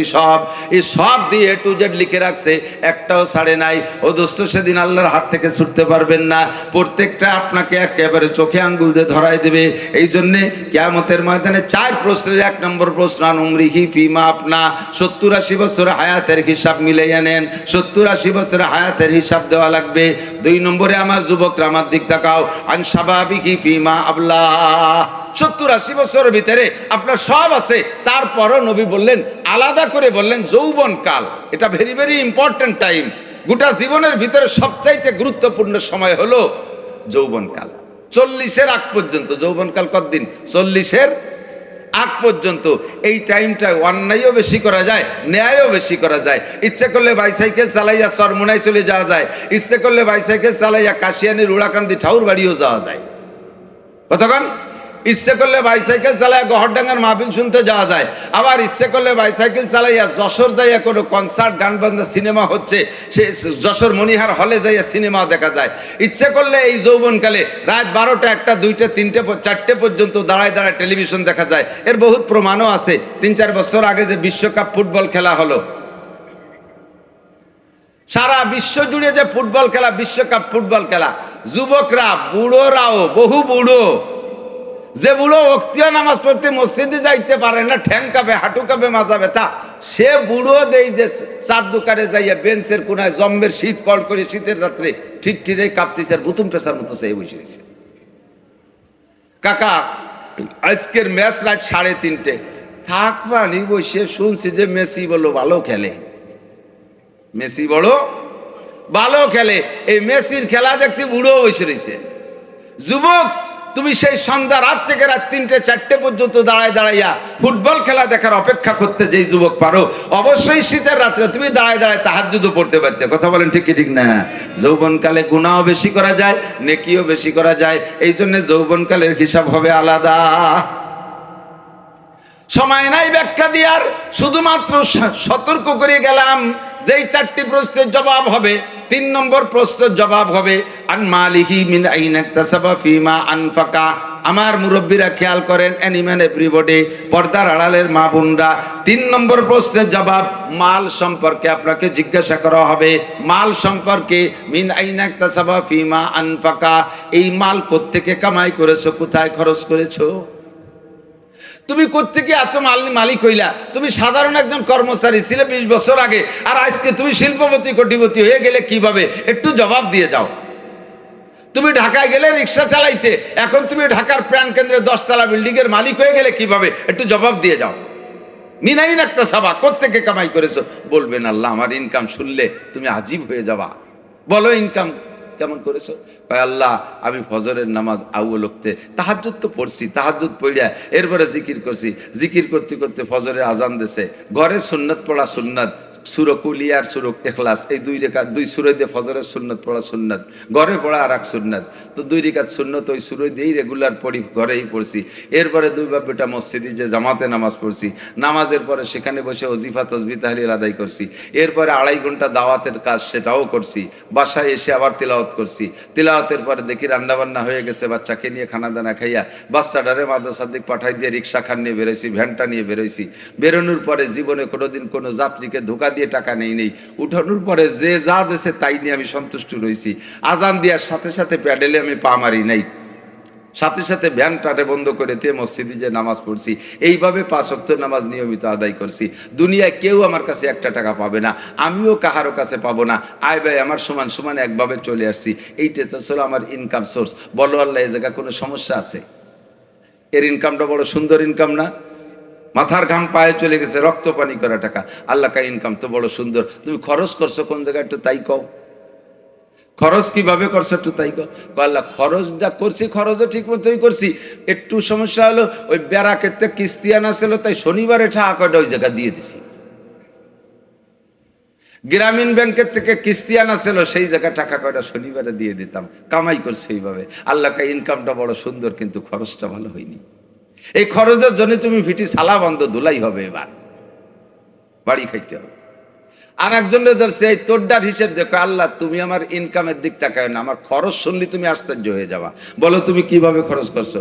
সব দিয়ে টু জেড লিখে রাখছে, একটাও ছাড়ে নাই। ও দোস্ত, সেদিন আল্লাহর হাত থেকে ছুটতে পারবেন না, প্রত্যেকটা আপনাকে একেবারে চোখে আঙ্গুল দিয়ে ধরাই দেবে। এই জন্যে কিয়ামতের ময়দানে 4 প্রশ্নের 1 নম্বর প্রশ্ন, উমরিহি ফিমা আপনা, 70-80 বছর হায়াতের হিসাব মিলাইয়া নেন, 70-80 বছর হায়াতের হিসাব দেওয়া লাগবে। 2 নম্বরে আমার যুবকরা আমার দিক তাকাও, আন শাবাবিহি ফিমা আবলা, 70-80 বছরের ভিতরে আপনার সব আছে, তারপরও নবী বললেন, আলাদা করে বললেন যৌবন কাল, এটা ভেরি ভেরি ইম্পর্টেন্ট টাইম। গোটা জীবনের ভিতরে সবচাইতে গুরুত্বপূর্ণ সময় হলো যৌবনকাল। 40-এর আগ পর্যন্ত যৌবনকাল কতদিন? 40-এর আগ পর্যন্ত এই টাইমটা অন্যায়ও বেশি করা যায়, ন্যায়ও বেশি করা যায়। ইচ্ছে করলে বাইসাইকেল চালাইয়া চরমোনায় চলে যাওয়া যায়, ইচ্ছে করলে বাইসাইকেল চালাইয়া কাশিয়ানির উড়াকান্দি ঠাউর বাড়িও যাওয়া যায়। কতক্ষণ? ইচ্ছে করলে বাইসাইকেল চালাইয়া গহরডাঙ্গার মাহফিল শুনতে যাওয়া যায়, আবার ইচ্ছে করলে বাইসাইকেল চালাইয়া যশোর যাইয়া কোনো কনসার্ট, গান বাজনা, সিনেমা হচ্ছে, সে যশোর মনিহার হলে যাইয়া সিনেমা দেখা যায়। ইচ্ছে করলে এই যৌবনকালে রাত 12টা, 1টা, 2টা, 3টে, 4টে পর্যন্ত দাঁড়ায় দাঁড়ায় টেলিভিশন দেখা যায়। এর বহুত প্রমাণও আছে। 3-4 বছর আগে যে বিশ্বকাপ ফুটবল খেলা হলো, সারা বিশ্ব জুড়ে যে ফুটবল খেলা, বিশ্বকাপ ফুটবল খেলা, যুবকরা, বুড়োরাও, বহু বুড়ো, যে বুড়ো ওক্তিয়া নামাজ পড়তে মসজিদে যাইতে পারে না, ঠ্যাং কাঁপে, হাঁটু কাঁপে, মাজা ব্যথা, সে বুড়ো দেই যে চার দোকানে যাইয়া বেঞ্চের কোনায় জম্মের শীত কল করে শীতের রাত্রে ঠিকঠিরে কাঁপতেছে, আর বুতুম পেশার মতো সে বসে রয়েছে। কাকা আজকের ম্যাচ রাত 3:30, থাকবানি বসে শুনছি যে মেসি বলো ভালো খেলে, মেসি বড় ভালো খেলে। এই মেসির খেলা দেখতে বুড়ো বসে রয়েছে। যুবক, তুমি সেই সন্ধ্যা রাত থেকে রাত 3টে-4টে পর্যন্ত দাঁড়ায় দাঁড়াইয়া ফুটবল খেলা দেখার অপেক্ষা করতে যেই যুবক পারো, অবশ্যই শীতের রাত্রে তুমি দাঁড়ায় দাঁড়ায় তাহাজ্জুদও পড়তে পারতে। কথা বলেন ঠিক কি ঠিক না? যৌবনকালে গুনাহও বেশি করা যায়, নেকিও বেশি করা যায়। এই জন্য যৌবনকালের হিসাব হবে আলাদা। সময় নাই ব্যাখ্যা দিয়ার, শুধুমাত্র সতর্ক করে গেলাম যেই 4টি প্রশ্নের জবাব হবে। 3 নম্বর প্রশ্নের জবাব হবে আন মালিহি মিন আইনা ইকতাসাবা ফিমা আনফাকা। আমার মুরব্বীরা খেয়াল করেন, এনিম্যান এভরিবডি, পর্দার আড়ালের মা বোনরা, 3 নম্বর প্রশ্নের জবাব মাল সম্পর্কে আপনাকে জিজ্ঞাসা করা হবে। মাল সম্পর্কে, মিন আইনা ইকতাসাবা ফিমা আনফাকা, এই মাল কোত্থেকে কামাই করেছো, কোথায় খরচ করেছো? তুমি কোত্থেকে এত মালিক হইলা? তুমি সাধারণ একজন কর্মচারী ছিলে 20 বছর আগে, আর আজকে তুমি শিল্পপতি, কোটিপতি হয়ে গেলে কিভাবে? একটু জবাব দিয়ে যাও। তুমি ঢাকায় গেলে রিক্সা চালাইতে, এখন তুমি ঢাকার প্রাণ কেন্দ্রে 10 তলা বিল্ডিং এর মালিক হয়ে গেলে কিভাবে? একটু জবাব দিয়ে যাও। মিনাই নাকতা সাবা, কোত্থেকে কামাই করেছো? বলবেন আল্লাহ, আমার ইনকাম শুনলে তুমি আজীব হয়ে যাবা। বলো ইনকাম কেমন করেছো? আল্লাহ, আমি ফজরের নামাজ আউয়াল ওয়াক্তে তাহাজ্জুদ তো পড়ছি, তাহাজ্জুদ পড়িয়া এরপরে জিকির করছি, জিকির করতে করতে ফজরের আজান দিছে, ঘরে সুন্নত পড়া সুন্নত, সূরা কুলিয়ার সূরা ইখলাস, এই 2 রাকাত 2 সূরা দিয়ে ফজরের সুন্নত পড়া সুন্নত, ঘরে পড়া আর এক সুন্নত। তো 2 রাকাত সুন্নত ওই সূরা দিয়েই রেগুলার পড়ি, ঘরেই পড়ছি। এরপরে 2 বাপ বেটা মসজিদে যে জামাতে নামাজ পড়ছি, নামাজের পরে সেখানে বসে ওজিফা তসবিহ তাহলিল আদায় করছি। এরপরে 2.5 ঘন্টা দাওয়াতের কাজ, সেটাও করছি। বাসায় এসে আবার তিলাওয়াত করছি। তিলাওয়াতের পরে দেখি রান্নাবান্না হয়ে গেছে, বাচ্চাকে নিয়ে খানা দানা খাইয়া বাচ্চাটারে মাদ্রাসার দিক পাঠাই দিয়ে রিক্সা খান নিয়ে বেরোইছি, ভ্যানটা নিয়ে বেরোইছি। বেরোনোর পরে জীবনে কোনোদিন কোনো যাত্রীকে ধোকা দিয়ে টাকা নেই। উঠানোর পরে যে যা দেশে তাই নিয়ে আমি সন্তুষ্ট রয়েছি। আজান দেওয়ার সাথে সাথে প্যাডেলে আমি পা মারি নাই, সাথে সাথে ভ্যানটারে বন্ধ করে দিয়ে মসজিদে যে নামাজ পড়ছি। এইভাবে 5 ওয়াক্ত নামাজ নিয়মিত আদায় করছি। দুনিয়ায় কেউ আমার কাছে 1টা টাকা পাবে না, আমিও কাহারও কাছে পাবো না। আয় ভাই আমার সমান সমান একভাবে চলে আসছি। এইটা তো ছিল আমার ইনকাম সোর্স। বলো আল্লাহ, এই জায়গায় কোনো সমস্যা আছে? এর ইনকামটা বড় সুন্দর ইনকাম না? মাথার ঘাম পায়ে চলে গেছে, রক্ত পানি করা টাকা। আল্লাহ কা ইনকাম তো বড় সুন্দর, তুমি খরচ করছো কোন জায়গায় একটু তাই কও। খরচ কিভাবে করছো একটু তাই আল্লাহ খরচটা করছি, খরচও ঠিক মতোই করছি, একটু সমস্যা হলো ওই বেড়াকেতে কিস্তি আনা ছিল, তাই শনিবারে টাকাটা ওই জায়গা দিয়ে দিছি। গ্রামীণ ব্যাংকের থেকে কিস্তি আনা ছিল, সেই জায়গায় টাকা কয়টা শনিবারে দিয়ে দিতাম, কামাই করছে এইভাবে। আল্লাহকে ইনকামটা বড় সুন্দর, কিন্তু খরচটা ভালো হয়নি। এই খরচের জন্য তুমি ভিটি সালা বন্ধ ধুলাই হবে, এবার বাড়ি খাইতে হবে। আর একজনের ধরছে এই তোরডার হিসেব দেখো, আল্লাহ তুমি আমার ইনকামের দিক তাকায় না, আমার খরচ শুনলি তুমি আশ্চর্য হয়ে যাবা। বলো তুমি কিভাবে খরচ করছো?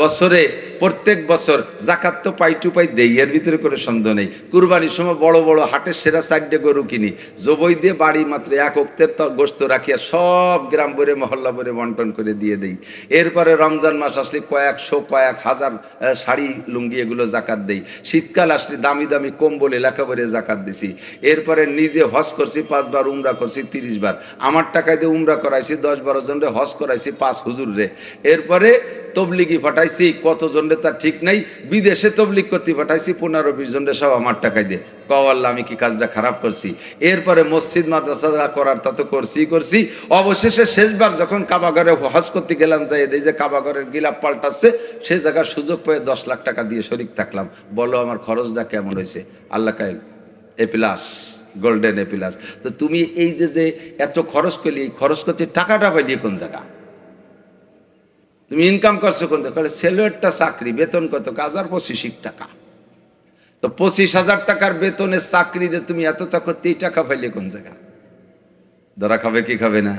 বছরে প্রত্যেক বছর জাকাত তো পাই টু পাই দেই, এর ভিতরে কোনো সন্দেহ নেই। কুরবানির সময় বড় বড় হাটের সেরা 4টে গরু কিনি, জবই দিয়ে বাড়ি মাত্র 1 অক্তের গোস্ত রাখিয়া সব গ্রাম ভরে মহল্লা ভরে বন্টন করে দিয়ে দেই। এরপরে রমজান মাস আসলে কয়েকশো কয়েক হাজার শাড়ি লুঙ্গি এগুলো জাকাত দেই। শীতকাল আসলে দামি দামি কম্বল এলাকা ভরে জাকাত দিছি। এরপরে নিজে হজ করছি 5 বার, উমরা করছি 30 বার, আমার টাকায় দিয়ে উমরা করাইছি 10-12 জনরে, হজ করাইছি 5 হুজুর রে। এরপরে তবলিগি পাঠাইছি কতজনরে তার ঠিক নাই, বিদেশে তবলিগ করতে পাঠাইছি 15-20 জনরে, সব আমার টাকায় দিয়ে। আল্লাহ আমি কি কাজটা খারাপ করছি? এরপরে মসজিদ মাদ্রাসা করার তা তো করছি। অবশেষে শেষবার যখন কাবাঘরে হজ করতে গেলাম, যাই এই যে কাবাঘরের গিলাপ পাল্টাচ্ছে, সে জায়গায় সুযোগ পেয়ে 10 লাখ টাকা দিয়ে শরিক থাকলাম। বলো আমার খরচটা কেমন হয়েছে? আল্লাহ কাইল A+, গোল্ডেন A+। তো তুমি এই যে এত খরচ করলি, এই খরচ করতে টাকাটা পাইলি কোন জায়গা? তুমি ইনকাম করছো কোন জায়গা? সেলোয়ারটা চাকরি, বেতন কত? 1,025 টাকা। তো 25,000 টাকার বেতনের চাকরিতে তুমি এত করতে এই টাকা পাইলে কোন জায়গা? ধরা খাবে কি খাবে না?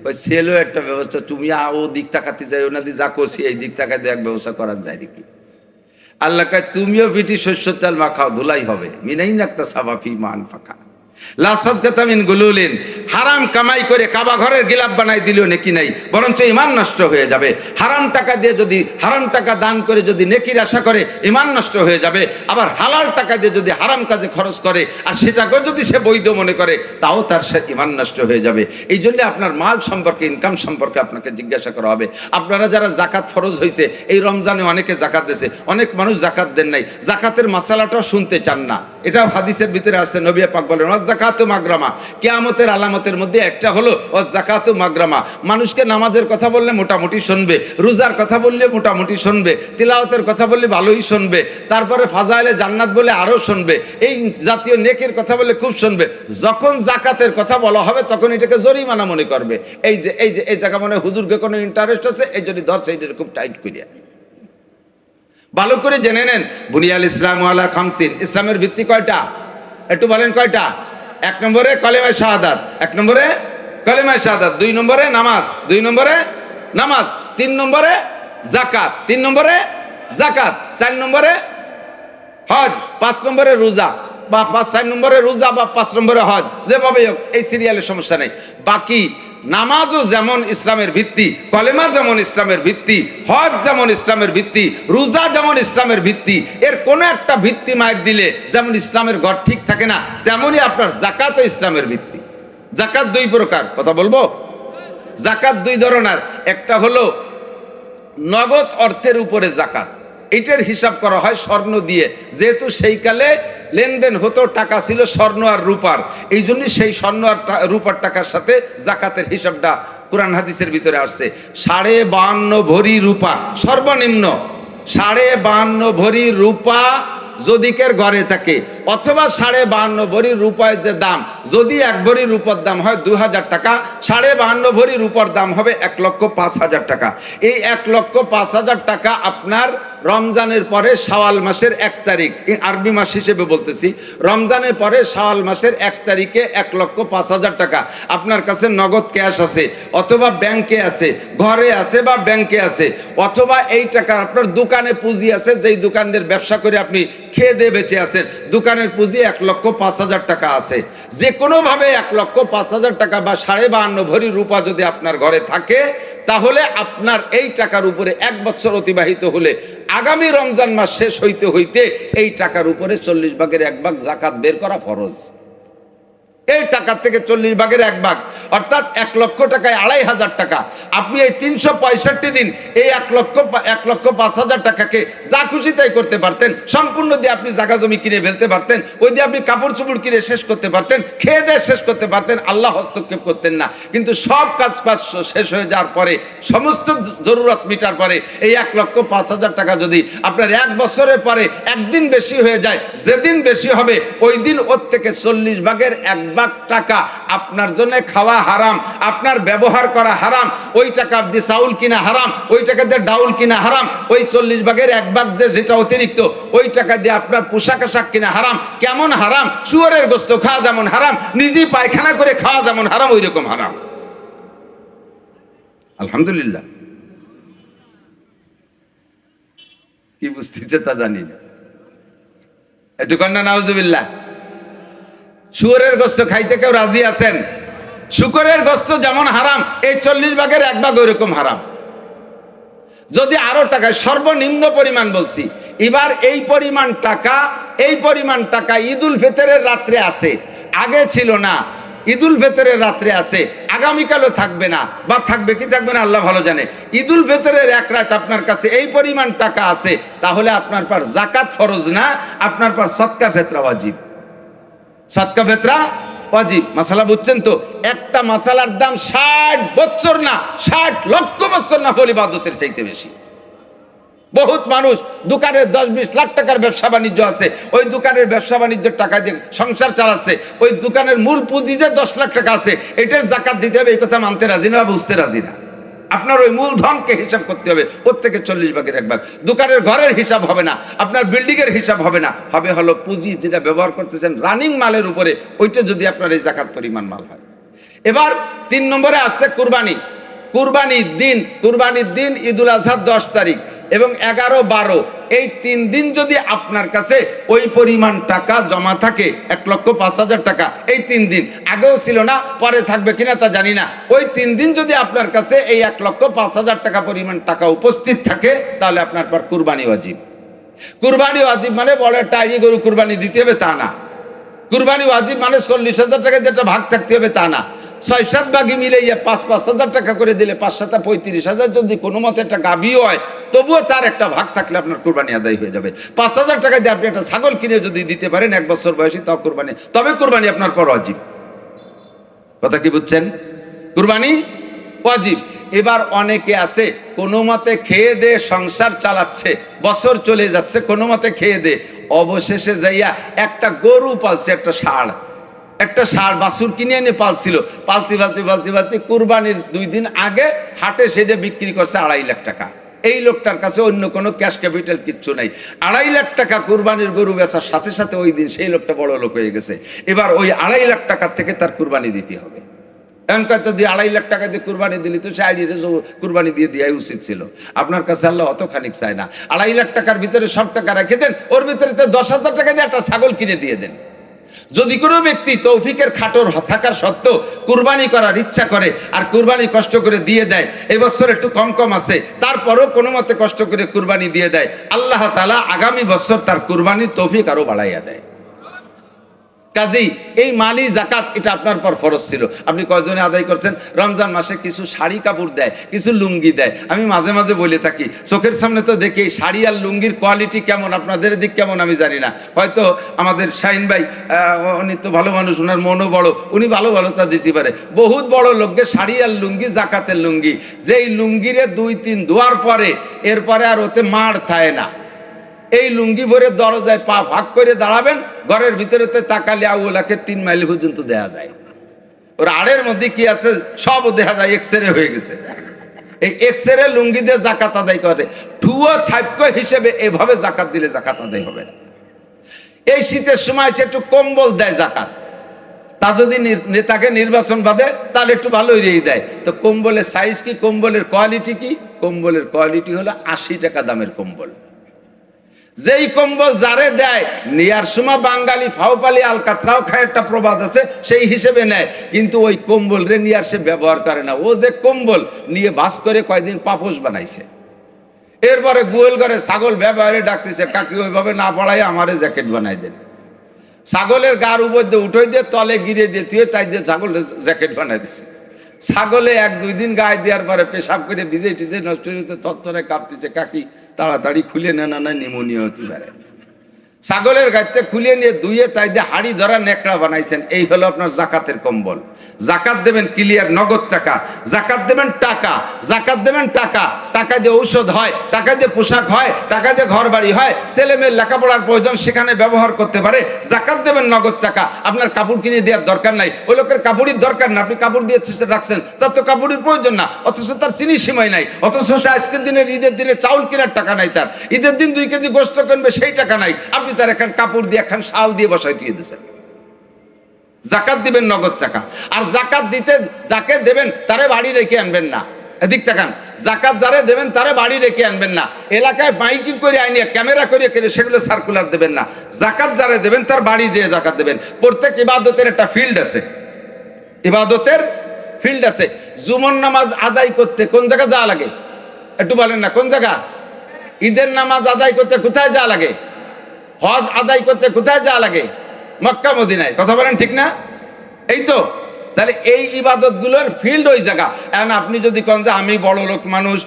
ওই সেলো একটা ব্যবস্থা, তুমি ও দিক তাকাতে যাই, ওনাদের যা করছি এই দিক তাকাতে এক ব্যবস্থা করা যায় নাকি? আল্লাহ কয় তুমিও পিটি শস্য তেল মাখাও, ধুলাই হবে। মিনাই নাক্তা সাবাফি মান ফাঁকা হারাম কামাই করে কাবা ঘরের গিলাপ বানাই দিল নেকি নাই, বরঞ্চ ইমান নষ্ট হয়ে যাবে। হারাম টাকা দিয়ে যদি, হারাম টাকা দান করে যদি নেকির আশা করে, ইমান নষ্ট হয়ে যাবে। আবার হালাল টাকা দিয়ে যদি হারাম কাজে খরচ করে আর সেটাকেও যদি সে বৈধ মনে করে, তাও তার সে ইমান নষ্ট হয়ে যাবে। এই জন্য আপনার মাল সম্পর্কে, ইনকাম সম্পর্কে আপনাকে জিজ্ঞাসা করা হবে। আপনারা যারা জাকাত ফরজ হয়েছে, এই রমজানে অনেকে জাকাত দিয়েছে, অনেক মানুষ জাকাত দেন নাই, জাকাতের মাসালাটাও শুনতে চান না। এটাও হাদিসের ভিতরে আছে, নবী পাক বলেন ওয়াজ্জাকাতু মাগরামা, কিয়ামতের আলামতের মধ্যে একটা হলো ওয়াজ্জাকাতু মাগরামা। মানুষকে নামাজের কথা বললে মোটামুটি শুনবে, রোজার কথা বললে মোটামুটি শুনবে, তিলাওয়াতের কথা বললে ভালোই শুনবে, তারপরে ফাজাইলে জান্নাত বলে আরো শুনবে, এই জাতীয় নেকের কথা বলে খুব শুনবে। যখন জাকাতের কথা বলা হবে তখন এটাকে জরিমানা মনে করবে। এই যে এই জায়গা মনে হুজুরকে কোনো ইন্টারেস্ট আছে, এই জন্য ধরছে এটা খুব টাইট করিয়া। ভালো করে জেনে নেন, বুনিয়াল ইসলাম আলা খামসিন, ইসলামের ভিত্তি কয়টা? একটু বলেন কয়টা? 1 নম্বরে কলেমায়ে শাহাদাত, 1 নম্বরে কলেমায়ে শাহাদাত, 2 নম্বরে নামাজ, 2 নম্বরে নামাজ, 3 নম্বরে যাকাত, 3 নম্বরে যাকাত, 4 নম্বরে হজ, 5 নম্বরে রোজা বা 4 নম্বরে রোজা বা 5 নম্বরে হজ, যেভাবে হোক এই সিরিয়ালের সমস্যা নেই। বাকি নামাজও যেমন ইসলামের ভিত্তি, কলেমা যেমন ইসলামের ভিত্তি, হজ যেমন ইসলামের ভিত্তি, রোজা যেমন ইসলামের ভিত্তি, এর কোনো একটা ভিত্তি মায়ের দিলে যেমন ইসলামের ঘর ঠিক থাকে না, তেমনই আপনার জাকাতও ইসলামের ভিত্তি। জাকাত 2 প্রকার, কথা বলবো। জাকাত 2 ধরনের, একটা হলো নগদ অর্থের উপরে জাকাত, এটার হিসাব করা হয় স্বর্ণ দিয়ে, যেহেতু সেই কালে লেনদেন হতো, টাকা ছিল স্বর্ণ আর রূপার, এই জন্য সেই স্বর্ণ আর রূপার টাকার সাথে জাকাতের হিসাবটা কোরআন হাদিসের ভিতরে আসছে। 52.5 ভরি রূপা সর্বনিম্ন, 52.5 ভরি রূপা যদি কের ঘরে থাকে, অথবা 52.5 ভরি রূপায় যে দাম, যদি 1 ভরি রূপার দাম হয় 2000 টাকা, 52.5 ভরি রূপার দাম হবে 1,05,000 টাকা। এই 1,05,000 টাকা আপনার রমজানের পরে শাওয়াল মাসের 1 তারিখ, আরবি মাস হিসেবে বলতেছি, রমজানের পরে শাওয়াল মাসের 1 তারিখে 1,05,000 টাকা আপনার কাছে নগদ ক্যাশ আছে, অথবা ব্যাংকে আছে, ঘরে আছে বা ব্যাংকে আছে, অথবা এই টাকা আপনার দোকানে পুঁজি আছে, যেই দোকানদের ব্যবসা করে আপনি খেয়ে দিয়ে বেঁচে আছেন, দোকানের পুঁজি 1,05,000 টাকা আছে। যে কোনোভাবে 1,05,000 টাকা বা 52.5 ভরি রূপা যদি আপনার ঘরে থাকে, তাহলে আপনার এই টাকার উপরে 1 বছর অতিবাহিত হলে আগামী রমজান মাস শেষ হইতে হইতে এই টাকার উপরে 40 ভাগের 1 ভাগ জাকাত বের করা ফরজ। এই টাকা থেকে 40 ভাগের 1 ভাগ অর্থাৎ 1 লক্ষ টাকায় 2,500 টাকা। আপনি এই 365 দিন এই 1,05,000 টাকাকে যা খুশি তাই করতে পারতেন, সম্পূর্ণ দিয়ে আপনি জায়গা জমি কিনে ফেলতে পারতেন, ওই দিয়ে আপনি কাপড় চোপড় কিনে শেষ করতে পারতেন, খেয়ে দিয়ে শেষ করতে পারতেন, আল্লাহ হস্তক্ষেপ করতেন না। কিন্তু সব কাজ শেষ হয়ে যাওয়ার পরে, সমস্ত জরুরত মিটার পরে এই 1,05,000 টাকা যদি আপনার 1 বছরের পরে একদিন বেশি হয়ে যায়, যেদিন বেশি হবে ওই দিন ওর থেকে 40 ভাগের 1 ভাগ টাকা আপনার জন্য খাওয়া হারাম, আপনার ব্যবহার করা হারাম, ওই টাকা দিয়ে চাউল কিনা হারাম, ওই টাকা দিয়ে ডাউল কিনা হারাম, ওই 40 ভাগের 1 ভাগ যেটা অতিরিক্ত ওই টাকা দিয়ে আপনার পোশাক আশাক কিনা হারাম। কেমন হারাম? শুয়োরের গোশত খাওয়া যেমন হারাম, নিজেই পায়খানা করে খাওয়া যেমন হারাম, ওই রকম হারাম। আলহামদুলিল্লাহ। কি বুঝতেছে তা জানি না, একটু কন্যা নাউজুবিল্লাহ। শুয়োরের গোশত খাইতে কেউ রাজি আছেন? শুকরের গোশত যেমন হারাম, এই 40 ভাগের 1 ভাগ ওইরকম হারাম। যদি আরো টাকা, সর্বনিম্ন পরিমাণ বলছি, এবার এই পরিমাণ টাকা ঈদুল ফিতরের রাত্রে আছে, আগে ছিল না। ঈদুল ফিতরের রাত্রে আছে, আগামীকালও থাকবে না, বা থাকবে কি থাকবে না আল্লাহ ভালো জানে। ঈদুল ফিতরের 1 রাত আপনার কাছে এই পরিমাণ টাকা আছে, তাহলে আপনার পর জাকাত ফরজ না, আপনার পর সদকা ফিতরা ওয়াজিব। সদকা ফিতরা ওয়াজিব। মাসালা বুঝছেন তো? একটা মাসালার দাম 60 বছর না, 60 লক্ষ বছর না হল ইবাদতের চাইতে বেশি। বহুত মানুষ দোকানের 10-20 লাখ টাকার ব্যবসা বাণিজ্য আছে, ওই দোকানের ব্যবসা বাণিজ্যের টাকা দিয়ে সংসার চালাচ্ছে, ওই দোকানের মূল পুঁজি যে 10 লাখ টাকা আছে, এটার জাকাত দিতে হবে, এই কথা মানতে রাজি না, বুঝতে রাজি না। আপনার ওই মূলধনকে হিসাব করতে হবে, ওর থেকে 40 ভাগের 1 ভাগ। দোকানের ঘরের হিসাব হবে না, আপনার বিল্ডিং এর হিসাব হবে না, হবে হলো পুঁজি যেটা ব্যবহার করতেছেন রানিং মালের উপরে, ওইটা যদি আপনার এই জাকাত পরিমাণ মাল হয়। এবার 3 নম্বরে আসছে কুরবানি। কুরবানির দিন ঈদুল আজহার 10 তারিখ এবং 11-12 এই 3 দিন যদি আপনার কাছে ওই পরিমাণ টাকা জমা থাকে, 1,05,000 টাকা, এই 3 দিন আগেও ছিল না, পরে থাকবে কিনা তা জানি না, ওই 3 দিন যদি আপনার কাছে এই 1,05,000 টাকা পরিমাণ টাকা উপস্থিত থাকে, তাহলে আপনার পর কুরবানি ওয়াজিব। কুরবানি ওয়াজিব মানে বড় টাইরি গরু কুরবানি দিতে হবে তা না। কুরবানি ওয়াজিব মানে 40,000 টাকা যেটা ভাগ থাকতে হবে তা না। 6-7 ভাগে মিলে 5,000 টাকা করে দিলে 5-7 35,000, যদি কোনো মতে একটা গাভী হয় তবুও তার একটা ভাগ থাকলে আপনার কুরবানি আদায় হয়ে যাবে। 5,000 টাকা দিয়ে আপনি একটা ছাগল কিনে যদি দিতে পারেন 1 বছর বয়সী, তাও কুরবানি, তবে কুরবানি আপনার পর ওয়াজিব। কথা কি বুঝছেন? কুরবানি ওয়াজিব। এবার অনেকে আছে কোনো মতে খেয়ে দে সংসার চালাচ্ছে, বছর চলে যাচ্ছে কোনো মতে খেয়ে দে, অবশেষে যাইয়া একটা গরু পালছে, একটা ষাঁড় বাছুর কিনে এনে পালছিল, পালতে কুরবানির 2 দিন আগে হাটে সেটা বিক্রি করছে 2.5 লাখ টাকা। এই লোকটার কাছে অন্য কোনো ক্যাশ ক্যাপিটাল কিচ্ছু নাই, 2.5 লাখ টাকা কুরবানির গরু বেচার সাথে সাথে ওই দিন সেই লোকটা বড় লোক হয়ে গেছে। এবার ওই 2.5 লাখ টাকার থেকে তার কুরবানি দিতে হবে। এমন কত দিয়ে 2.5 লাখ টাকা দিয়ে কুরবানি দিলি তো শাড়িরে কুরবানি দিয়ে দেওয়াই উচিত ছিল। আপনার কাছে আল্লাহ অত খানিক চায় না। 2.5 লাখ টাকার ভিতরে সব টাকা রেখে দেন, ওর ভিতরে 10,000 টাকা দিয়ে একটা ছাগল কিনে দিয়ে দেন। যদি কোনো ব্যক্তি তৌফিকের খাটর থাকার সত্ত্বেও কুরবানি করার ইচ্ছা করে আর কুরবানি কষ্ট করে দিয়ে দেয়, এই বছর একটু কম আছে, তারপরও কোনো মতে কষ্ট করে কুরবানি দিয়ে দেয়, আল্লাহ তাআলা আগামী বছর তার কুরবানির তৌফিক আরো বাড়াইয়া দেয়। কাজেই এই মালি জাকাত এটা আপনার পর ফরজ ছিল। আপনি কয়জনে আদায় করছেন? রমজান মাসে কিছু শাড়ি কাপড় দেয়, কিছু লুঙ্গি দেয়। আমি মাঝে মাঝে বলে থাকি, চোখের সামনে তো দেখি শাড়ি আর লুঙ্গির কোয়ালিটি কেমন, আপনাদের দিক কেমন আমি জানি না। হয়তো আমাদের শাহিন ভাই উনি তো ভালো মানুষ, ওনার মনও বড়, উনি ভালো তা দিতে পারে। বহুত বড় লোককে শাড়ি আর লুঙ্গি, জাকাতের লুঙ্গি, যেই লুঙ্গিরে 2-3 ধোয়ার পরে এরপরে আর ওতে মাড় থাকে না। এই লুঙ্গি ভরে দরজায় পা ভাগ করে দাঁড়াবেন, ঘরের ভিতরেতে তাকালে আউলাকে 3 মাইল পর্যন্ত দেখা যায়। ওর আড়ের মধ্যে কি আছে সব দেখা যায়, এক্সরে হয়ে গেছে। এই এক্সরে লুঙ্গি দিয়ে জাকাত আদায় করে, ঠুয়ো থাপ্য হিসেবে এভাবে জাকাত দিলে জাকাত আদায় হবে না। এই শীতের সময় একটু কম্বল দেয় জাকাত, তা যদি নেতাকে নির্বাচন বাদে তাহলে একটু ভালোই দিয়ে দেয়। তো কম্বলের সাইজ কি, কম্বলের কোয়ালিটি কি? কম্বলের কোয়ালিটি হলো 80 টাকা দামের কম্বল। যেই কম্বল যারে দেয় নেয়ার সময় বাঙালি ফাউপালি আলকাতরাও খায়, একটা প্রবাদ আছে, সেই হিসেবে নেয়, কিন্তু ওই কম্বল রে নিয়ে আর সে ব্যবহার করে না। ও যে কম্বল নিয়ে বাস করে কয়দিন পাপোশ বানাইছে, এরপরে গোয়াল ঘরে ছাগল ব্যবহারে ডাকতেছে, কাকি ওইভাবে না পড়াই আমারে জ্যাকেট বানাই দেন। ছাগলের গার উপর দিয়ে উঠে দিয়ে তলে গিরে দিয়ে তুই তাই দিয়ে ছাগলের জ্যাকেট বানাই দিছে। ছাগলে 1-2 দিন গায়ে দেওয়ার পরে পেশাব করে ভিজে টিজে নষ্ট হয়েছে, থরথরে কাঁপতেছে, কাকি তাড়াতাড়ি খুলে না নিমোনিয়া হতে পারে। ছাগলের গাইতে খুলে নিয়ে ধুয়ে তাই দিয়ে হাড়ি ধরা নেকড়া বানাইছেন। এই হলো আপনার জাকাতের কম্বল। জাকাত দেবেন ক্লিয়ার নগদ টাকা, জাকাত দেবেন টাকা, জাকাত দেবেন টাকা, টাকা দিয়ে ঔষধ হয়, টাকা দিয়ে পোশাক হয়, টাকা দিয়ে ঘর বাড়ি হয়, ছেলে মেয়ের লেখাপড়ার প্রয়োজন সেখানে ব্যবহার করতে পারে। জাকাত দেবেন নগদ টাকা। আপনার কাপড় কিনে দেওয়ার দরকার নাই, ওই লোকের কাপড়ের দরকার না, আপনি কাপড় দিয়ে রাখছেন, তার তো কাপড়ের প্রয়োজন না, অথচ তার চিনি সীমাই নাই, অথচ সে আজকের দিনের ঈদের দিনে চাউল কেনার টাকা নাই, তার ঈদের দিন 2 কেজি গোস্ত কিনবে সেই টাকা নাই, আপনি তার এখন কাপড় দিয়ে এখন শাল দিয়ে বসাই দিয়ে দিয়েছেন। জাকাত দিবেন নগদ টাকা। আর জাকাত দিতে যাকে দেবেন তারে বাড়ি রেখে আনবেন না। এদিক তাকান, জাকাত যারে দেবেন তারে বাড়ি রেখে আনবেন না, এলাকায় মাইকিং করে আইনিয়া ক্যামেরা করে সেগুলো সার্কুলার দেবেন না। জাকাত যারে দেবেন তার বাড়ি যেয়ে জাকাত দেবেন। প্রত্যেক ইবাদতের একটা ফিল্ড আছে, ইবাদতের ফিল্ড আছে। জুমার নামাজ আদায় করতে কোন জায়গা যাওয়া লাগে একটু বলেন না, কোন জায়গা? ঈদের নামাজ আদায় করতে কোথায় যাওয়া লাগে? হজ আদায় করতে কোথায় যাওয়া লাগে? মক্কা মদিনায়। কথা বলেন ঠিক না? এই তো। তাহলে এই ইবাদত গুলোর ফিল্ড ওই জায়গা। এখন আপনি যদি কোন যে আমি বড় লোক মানুষ,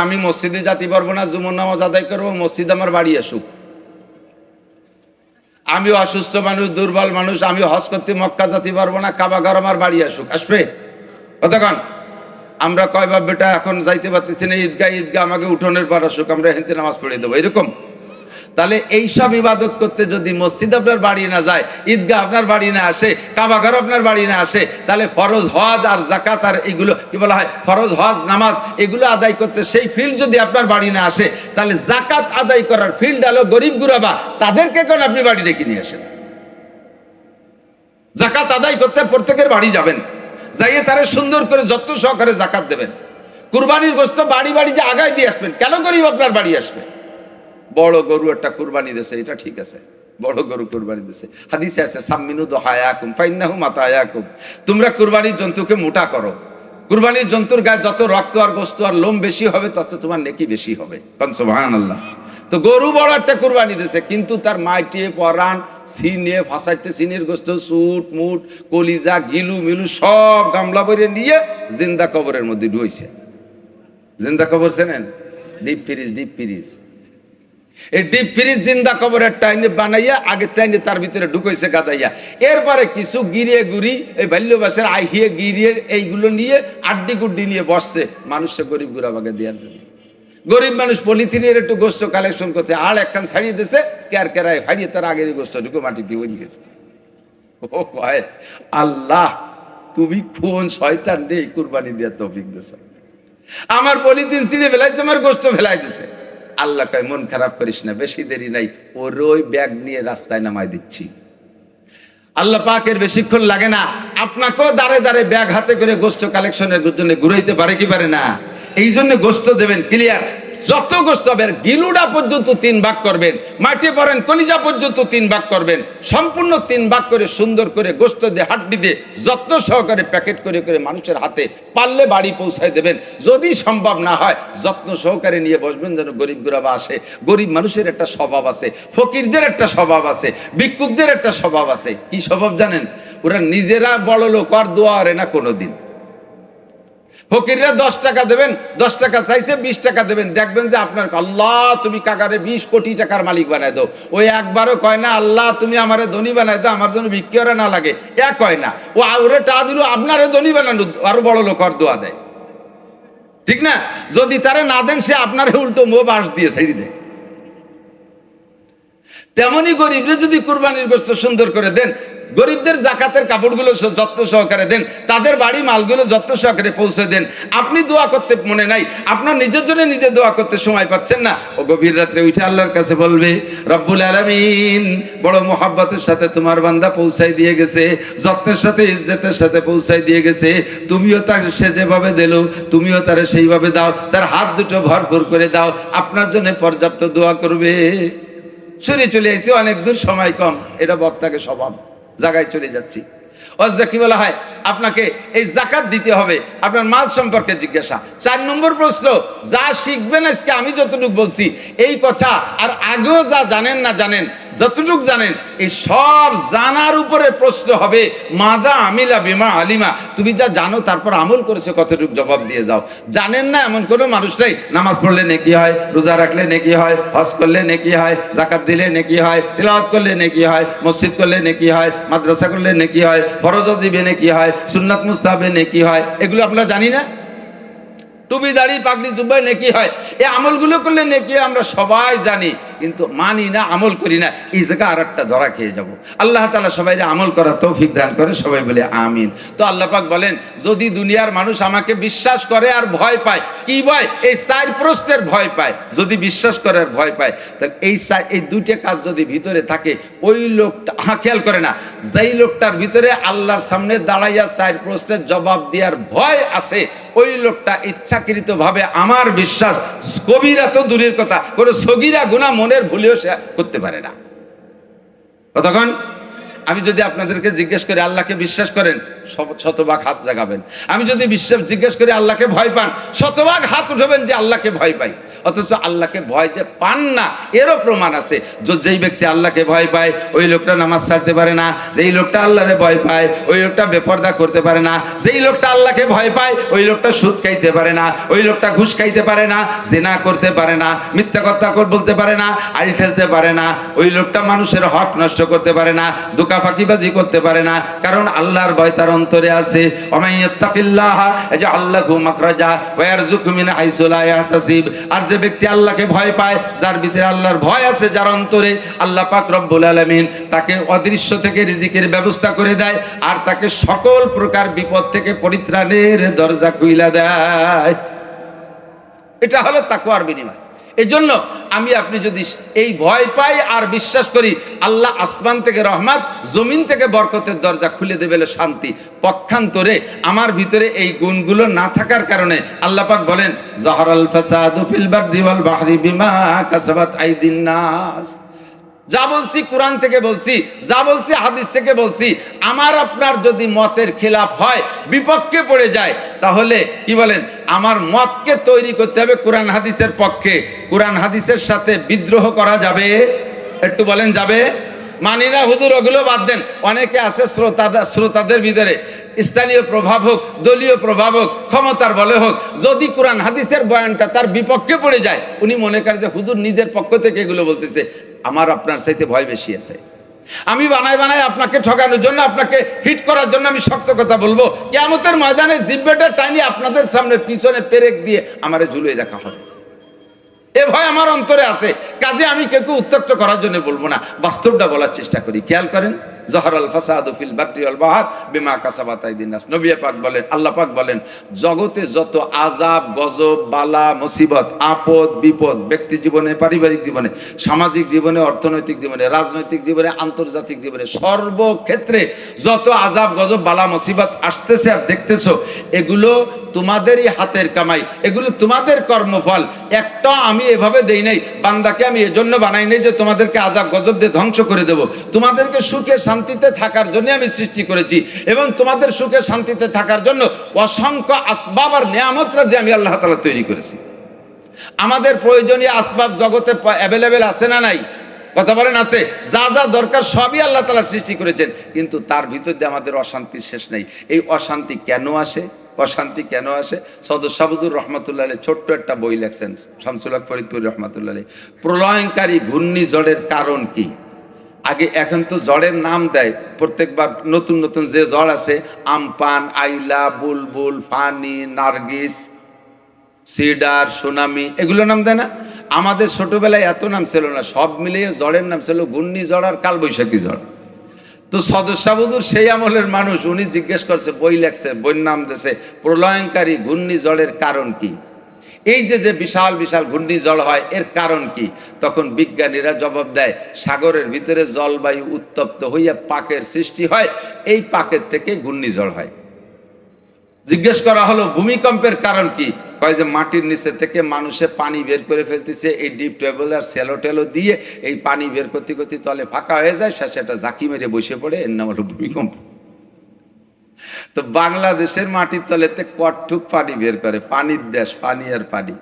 আমি মসজিদে যেতে পারবো না, জুমার নামাজ আদায় করবো, মসজিদ আমার বাড়ি আসুক। আমি অসুস্থ মানুষ, দুর্বল মানুষ, আমি হজ করতে মক্কা যেতে পারবো না, কাবা ঘর আমার বাড়ি আসুক। আসবে কতক্ষণ? আমরা কয়বার বেটা এখন যাইতে পারতেছি না ঈদগাহ, ঈদগাহ আমাকে উঠোনের পর আসুক, আমরা হেঁটে নামাজ পড়ে দেবো, এরকম। তাহলে এইসব ইবাদত করতে যদি মসজিদ আপনার বাড়ি না যায়, ঈদগাহ আপনার বাড়ি না আসে, কাবা ঘর আপনার বাড়ি না আসে, তাহলে ফরজ হজ আর জাকাত আর এগুলো কি বলা হয়, ফরজ হজ নামাজ, এগুলো আদায় করতে সেই ফিল্ড যদি আপনার বাড়ি না আসে, তাহলে জাকাত আদায় করার ফিল্ড হলো গরিব গুরাবা, তাদেরকে কোন আপনি বাড়ি রেখে নিয়ে আসেন। জাকাত আদায় করতে প্রত্যেকের বাড়ি যাবেন, যাইয়ে তারা সুন্দর করে যত্ন সহকারে জাকাত দেবেন। কুরবানির গোশত বাড়ি বাড়ি যে আগায় দিয়ে আসবেন। কেন গরিব আপনার বাড়ি আসবে? বড় গরু একটা কুরবানি দিয়েছে, এটা ঠিক আছে, বড় গরু কুরবানি দিয়েছে, হাদিসে আছে সাম্মিনু দুহায়াকুম ফাইন্নাহু মাতায়াকুম, তোমরা কুরবানির জন্তুকে মোটা করো। কুরবানির জন্তুর গায়ে যত রক্ত আর গোশত আর লোম বেশি হবে তত তোমার নেকি বেশি হবে। সুবহানাল্লাহ। তো গরু বড় একটা কুরবানি দিয়েছে, কিন্তু তার মাটিয়ে পরান সিনে ফাঁসাইতে, সিনের গোশত সুট মুট কলিজা গিলু মিলু সব গামলা ভরে নিয়ে জিন্দা কবরের মধ্যে ঢুইছে। জিন্দা কবর চেনেন? ডিপ ফ্রিজ এই ডিপ ফ্রিজ জিন্দা কবরের টাইনে বানাইয়া আগে টাইনে তার ভিতরে ঢুকাইছে গাদাইয়া। এরপরে কিছু গিরিয়ে গুড়ি এই বাল্যবাসের আহিয়ে গিরিয়ে এইগুলো নিয়ে আড্ডি গুড্ডি নিয়ে বসছে মানুষকে গরিব গুরাবাকে দেওয়ার জন্য। গরিব মানুষ পলিথিনের একটু গোস্ত কালেকশন করতে আর একখান ছাড়িয়ে দিয়েছে, কেয়ার কেরায় হারিয়ে তার আগের গোস্ত ঢুকে মাটিতে ওই গেছে। ও কয় আল্লাহ তুমি কোন শয়তান রে কুরবানি দিয়ে তৌফিক দিছ, আমার পলিথিন ছিঁড়ে ফেলাইছে, আমার গোস্ত ফেলাই দিছে। আল্লাহ কয় মন খারাপ করিস না, বেশি দেরি নাই, ওর ওই ব্যাগ নিয়ে রাস্তায় নামাই দিচ্ছি। আল্লাহ পাকের বেশিক্ষণ লাগে না, আপনাকেও দাঁড়ে দাঁড়ে ব্যাগ হাতে করে গোস্ত কালেকশনের জন্য ঘুরাইতে পারে কি পারে না? এই জন্য গোস্ত দেবেন ক্লিয়ার, যত গোস্ত হবে গিলুড়া পর্যন্ত 3 ভাগ করবেন, মাটি পরেন কলিজা পর্যন্ত 3 ভাগ করবেন, সম্পূর্ণ 3 ভাগ করে সুন্দর করে গোস্ত দিয়ে হাড্ডি দিয়ে যত্ন সহকারে প্যাকেট করে করে মানুষের হাতে পারলে বাড়ি পৌঁছায় দেবেন। যদি সম্ভব না হয় যত্ন সহকারে নিয়ে বসবেন যেন গরিব গুরাবা আসে। গরিব মানুষের একটা স্বভাব আছে, ফকিরদের একটা স্বভাব আছে, ভিক্ষুকদের একটা স্বভাব আছে। কি স্বভাব জানেন? ওরা নিজেরা বড় লোক আর দোয়া করে না কোনোদিন। ফকিররা 10 টাকা দেবেন, 10 টাকা চাইছে 20 টাকা দেবেন, দেখবেন যে আপনার আল্লাহ তুমি কাকারে 20 কোটি টাকার মালিক বানায় দাও। ওই একবারও কয় না আল্লাহ তুমি আমারে ধনী বানায় দাও, আমার জন্য বিক্রি করা না লাগে, এ কয় না। ও ওরে টা দিল আপনারে ধনী বানানো, আরো বড় লোক আর দোয়া দেয়, ঠিক না? যদি তারা না দেন সে আপনারে উল্টো মো বাঁশ দিয়ে ছেড়ে দেয়। তেমনি গরিবরা যদি কুরবানির গোশত সুন্দর করে দেন, গরিবদের জাকাতের কাপড়গুলো যত্ন সহকারে দেন, তাদের বাড়ি মালগুলো যত্ন সহকারে পৌঁছে দেন। আপনি দোয়া করতে মনে নাই, আপনার নিজের জন্য নিজে দোয়া করতে সময় পাচ্ছেন না, ও গভীর রাত্রে উঠে আল্লাহর কাছে বলবে রব্বুল আলামিন বড় মোহাব্বতের সাথে তোমার বান্দা পৌঁছাই দিয়ে গেছে, যত্নের সাথে ইজ্জতের সাথে পৌঁছাই দিয়ে গেছে, তুমিও তার সে যেভাবে দিলো তুমিও তারে সেইভাবে দাও, তার হাত দুটো ভরপুর করে দাও, আপনার জন্য পর্যাপ্ত দোয়া করবে। সরে চলে আইছি, অনেক দূর, সময় কম, এটা বক্তাকে স্বভাব, জায়গায় চলে যাচ্ছি। অজ্জা কি বলা হয়, আপনাকে এই জাকাত দিতে হবে, আপনার মাল সম্পর্কে জিজ্ঞাসা। 4 নম্বর প্রশ্ন, যা শিখবেন আজকে আমি যতটুকু বলছি এই কথা আর আগেও যা জানেন না জানেন, যতটুক জানেন এই সব জানার উপরে প্রশ্ন হবে, মাদা আমিলা বিমা আলিমা, তুমি যা জানো তারপর আমল করেছে কতটুক জবাব দিয়ে যাও। জানেন না এমন কোনো মানুষ নাই, নামাজ পড়লে নেকি হয়, রোজা রাখলে নেকি হয়, হজ করলে নেকি হয়, যাকাত দিলে নেকি হয়, তিলাওয়াত করলে নেকি হয়, মসজিদ করলে নেকি হয়, মাদ্রাসা করলে নেকি হয়, ফরজ ওয়াজিবে নেকি হয়, সুন্নাত মুস্তাহাবে নেকি হয়, এগুলো আমরা জানি না? টুপি দাড়ি পাগড়ি জুব্বায় নেকি হয়, এই আমলগুলো করলে নেকি হয় আমরা সবাই জানি, কিন্তু মানি না, আমল করি না। এই জায়গায় আর একটা ধরা খেয়ে যাব। আল্লাহ তাআলা সবাইকে আমল করার তৌফিক দান করে, সবাই বলে আমিন। তো আল্লাহ পাক বলেন, যদি দুনিয়ার মানুষ আমাকে বিশ্বাস করে আর ভয় পায়, কি ভয়? এই চার প্রশ্নের ভয় পায়। যদি বিশ্বাস করে আর ভয় পায়, তাহলে এই দুইটা কাজ যদি ভিতরে থাকে, ওই লোকটা খেয়াল করে না, যেই লোকটার ভিতরে আল্লাহর সামনে দাঁড়াইয়া চার প্রশ্নের জবাব দেওয়ার ভয় আছে, ওই লোকটা ইচ্ছাকৃতভাবে আমার বিশ্বাস কবিরা তো দূরের কথা, কোনো সগীরা গুনাহ মনের ভুলেও সে করতে পারে না। কতক্ষণ? আমি যদি আপনাদেরকে জিজ্ঞেস করি আল্লাহকে বিশ্বাস করেন, শতভাগ হাত জাগাবেন। আমি যদি জিজ্ঞেস করি আল্লাহকে ভয় পান, শতভাগ হাত উঠাবেন যে আল্লাহকে ভয় পাই। অথচ আল্লাহকে ভয় যে পান না, এরও প্রমাণ আছে। যেই ব্যক্তি আল্লাহকে ভয় পায়, ওই লোকটা নামাজ ছাড়তে পারে না। যেই লোকটা আল্লাহরে ভয় পায়, ওই লোকটা বেপরদা করতে পারে না। যেই লোকটা আল্লাহকে ভয় পায়, ওই লোকটা সুদ খাইতে পারে না, ওই লোকটা ঘুষ খাইতে পারে না, জিনা করতে পারে না, মিথ্যা কথা বলতে পারে না, আড়ি ঠেলতে পারে না, ওই লোকটা মানুষের হক নষ্ট করতে পারে না, ধোঁকা ফাঁকিবাজি করতে পারে না, কারণ আল্লাহর ভয় তার অন্তরে আছে। ওমাইয়াত্তাকিল্লাহ ইয়াজআল লাহু মাখরাজা ওয়া ইয়ারযুকহু মিন হাইসু লা ইয়াহতাসিব। আর যে ব্যক্তি আল্লাহকে ভয় পায়, যার ভিতরে আল্লাহর ভয় আছে, যার অন্তরে, আল্লাহ পাক রব্বুল আলামিন তাকে অদৃশ্য থেকে রিজিকের ব্যবস্থা করে দেয়, আর তাকে সকল প্রকার বিপদ থেকে পরিত্রাণের দরজা খুইলা দেয়। এটা হলো তাকওয়ার বিনিময়। এই জন্য আমি আপনি যদি এই ভয় পাই আর বিশ্বাস করি, আল্লাহ আসমান থেকে রহমত, জমিন থেকে বরকতের দরজা খুলে দেবে, শান্তি। পক্ষান্তরে আমার ভিতরে এই গুণগুলো না থাকার কারণে আল্লাহ পাক বলেন, যাহারাল ফাসাদু ফিল বাররি ওয়াল বাহরি বিমা কাসাবাত আইদিন নাস। যা বলছি কোরআন থেকে বলছি, যা বলছি হাদিস থেকে বলছি। আমার আপনার যদি মতের খেলাফ হয়, বিপক্ষে পড়ে যায়, তাহলে কি বলেন, আমার মতকে তৈরি করতে হবে কোরআন হাদিসের পক্ষে। কোরআন হাদিসের সাথে বিদ্রোহ করা যাবে? একটু বলেন, যাবে? মানি না হুজুর, ওগুলো বাদ দেন। অনেকে আছে শ্রোতাদের ভিতরে, স্থানীয় প্রভাব হোক, দলীয় প্রভাব হোক, ক্ষমতার বলে হোক, যদি কোরআন হাদিসের বয়ানটা তার বিপক্ষে পড়ে যায়, উনি মনে করে যে হুজুর নিজের পক্ষ থেকে এগুলো বলতেছে। আমার আপনার চাইতে ভয় বেশি আছে। আমি বানায় বানায় আপনাকে ঠকানোর জন্য, আপনাকে হিট করার জন্য আমি শক্ত কথা বলবো, কিয়ামতের ময়দানে জিব্বাটা টাইনি আপনাদের সামনে পিছনে পেরেক দিয়ে আমারে ঝুলিয়ে রাখা হবে। এ ভয় আমার অন্তরে আছে, কাজে আমি কেউ উত্ত্যক্ত করার জন্য বলবো না, বাস্তবটা বলার চেষ্টা করি। খেয়াল করেন, যাহারাল ফাসাদু ফিল বাররি ওয়াল বাহর বিমা কাসাবাত আইদিন নাস। নবী পাক বলেন, আল্লাহ পাক বলেন, জগতে যত আযাব, গজব, বালা, মুসিবত, আপদ বিপদ, ব্যক্তি জীবনে, পারিবারিক জীবনে, সামাজিক জীবনে, অর্থনৈতিক জীবনে, রাজনৈতিক জীবনে, আন্তর্জাতিক জীবনে, সর্বক্ষেত্রে যত আযাব, গজব, বালা, মুসিবত আসতেছে আর দেখতেছো, এগুলো তোমাদেরই হাতের কামাই, এগুলো তোমাদের কর্মফল। একটা আমি এভাবে দেই নাই, বান্দাকে আমি এজন্য বানাই নাই যে তোমাদেরকে আযাব গজব দিয়ে ধ্বংস করে দেব। তোমাদেরকে সুখে শান্তিতে থাকার জন্য আমি সৃষ্টি করেছি, এবং তোমাদের সুখে শান্তিতে থাকার জন্য অসংখ্য আসবাব আর নিয়ামতরা যে আমি আল্লাহ তাআলা তৈরি করেছি। আমাদের প্রয়োজনীয় আসবাব জগতে অ্যাভেলেবেল আছে না নাই? কথা বলেন, আছে। যা যা দরকার সবই আল্লাহ তাআলা সৃষ্টি করেছেন, কিন্তু তার ভিতর দিয়ে আমাদের অশান্তির শেষ নেই। এই অশান্তি কেন আসে? অশান্তি কেন আসে? সদর শাহবুজুর রহমতুল্লাহ আলাইহি ছোট্ট একটা বই লেখছেন, শামসুল হক ফরিদপুর রহমতুল্লাহ আলাইহি, প্রলয়ঙ্কারী ঘূর্ণিঝড়ের কারণ কি। আগে, এখন তো ঝড়ের নাম দেয় প্রত্যেকবার, নতুন নতুন যে ঝড় আছে, আমপান, আইলা, বুলবুল, ফানি, নার্গিস, সিডার, সুনামি, এগুলো নাম দেয় না? আমাদের ছোটবেলায় এত নাম ছিল না, সব মিলিয়ে ঝড়ের নাম ছিল ঘূর্ণিঝড় আর কালবৈশাখী ঝড়। তো সদস্যাবুদুর সেই আমলের মানুষ, উনি জিজ্ঞেস করছে, বই লেখছে, বইয়ের নাম দিয়েছে প্রলয়ঙ্কারী ঘূর্ণিঝড়ের কারণ কি। এই যে যে বিশাল বিশাল ঘূর্ণিঝড় হয়, এর কারণ কি? তখন বিজ্ঞানীরা জবাব দেয়, সাগরের ভিতরে জলবায়ু উত্তপ্ত হইয়া পাকের সৃষ্টি হয়, এই পাকের থেকে ঘূর্ণিঝড় হয়। জিজ্ঞেস করা হলো ভূমিকম্পের কারণ কি? কয় যে মাটির নিচে থেকে মানুষে পানি বের করে ফেলতেছে, এই ডিপ টেবল আর সেলো টেলো দিয়ে এই পানি বের করতে করতে তলে ফাঁকা হয়ে যায়, শেষে একটা জাকি মেরে বসে পড়ে, এর নাম হলো ভূমিকম্প। তো বাংলাদেশের মাটির তলেতে কটটুক পানি বের করে, পানির দেশ, পানি আর পানি।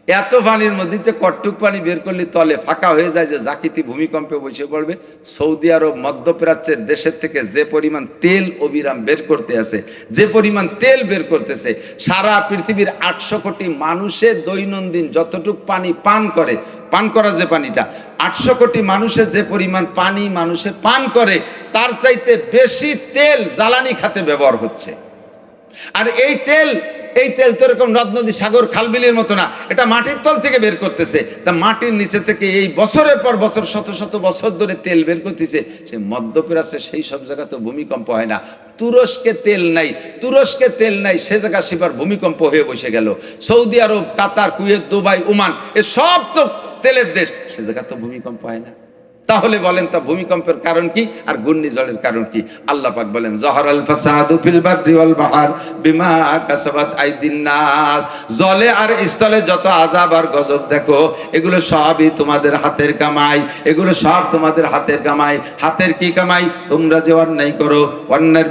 এত পানির মধ্যে কটটুক পানি বের করলে তলে ফাঁকা হয়ে যায় যে জাকিতি ভূমিকম্পে বসে পড়বে। সৌদি আরব, মধ্যপ্রাচ্যের দেশের থেকে যে পরিমাণ তেল অবিরাম বের করতে আছে, যে পরিমাণ তেল বের করতেছে, সারা পৃথিবীর 800 কোটি মানুষে দৈনন্দিন যতটুক পানি পান করে, পান করা যে পানিটা 800 কোটি মানুষের যে পরিমাণ পানি মানুষে পান করে, তার চাইতে বেশি তেল জ্বালানি খাতে ব্যবহার হচ্ছে। আর এই তেল তো এরকম নদ নদী, সাগর, খালবিলের মতো না, এটা মাটির তল থেকে বের করতেছে। তা মাটির নিচে থেকে এই বছরের পর বছর, শত শত বছর ধরে তেল বের করতেছে। সে মধ্যপ্রাচ্যে সেই সব জায়গা তো ভূমিকম্প হয় না। তুরস্কে তেল নাই, সে জায়গা সেবার ভূমিকম্প হয়ে বসে গেল। সৌদি আরব, কাতার, কুয়েত, দুবাই, ওমান, এ সব তো তেলের দেশ, সে জায়গা তো ভূমিকম্প হয় না। তাহলে বলেন তো ভূমিকম্পের কারণ কি আর ঘূর্ণিঝড়ের কারণ কি? আল্লাহ পাক বলেন যহরাল ফাসাদু ফিল বাররি ওয়াল বাহর বিমা কাসাবাত আইদিন নাস। জলে আর স্থলে যত আযাব আর গজব দেখো, এগুলো সবই তোমাদের হাতের কামাই, এগুলো সব তোমাদের হাতের কামাই। হাতের কি কামাই? তোমরা যে অন্যায় করো, অন্যায়ের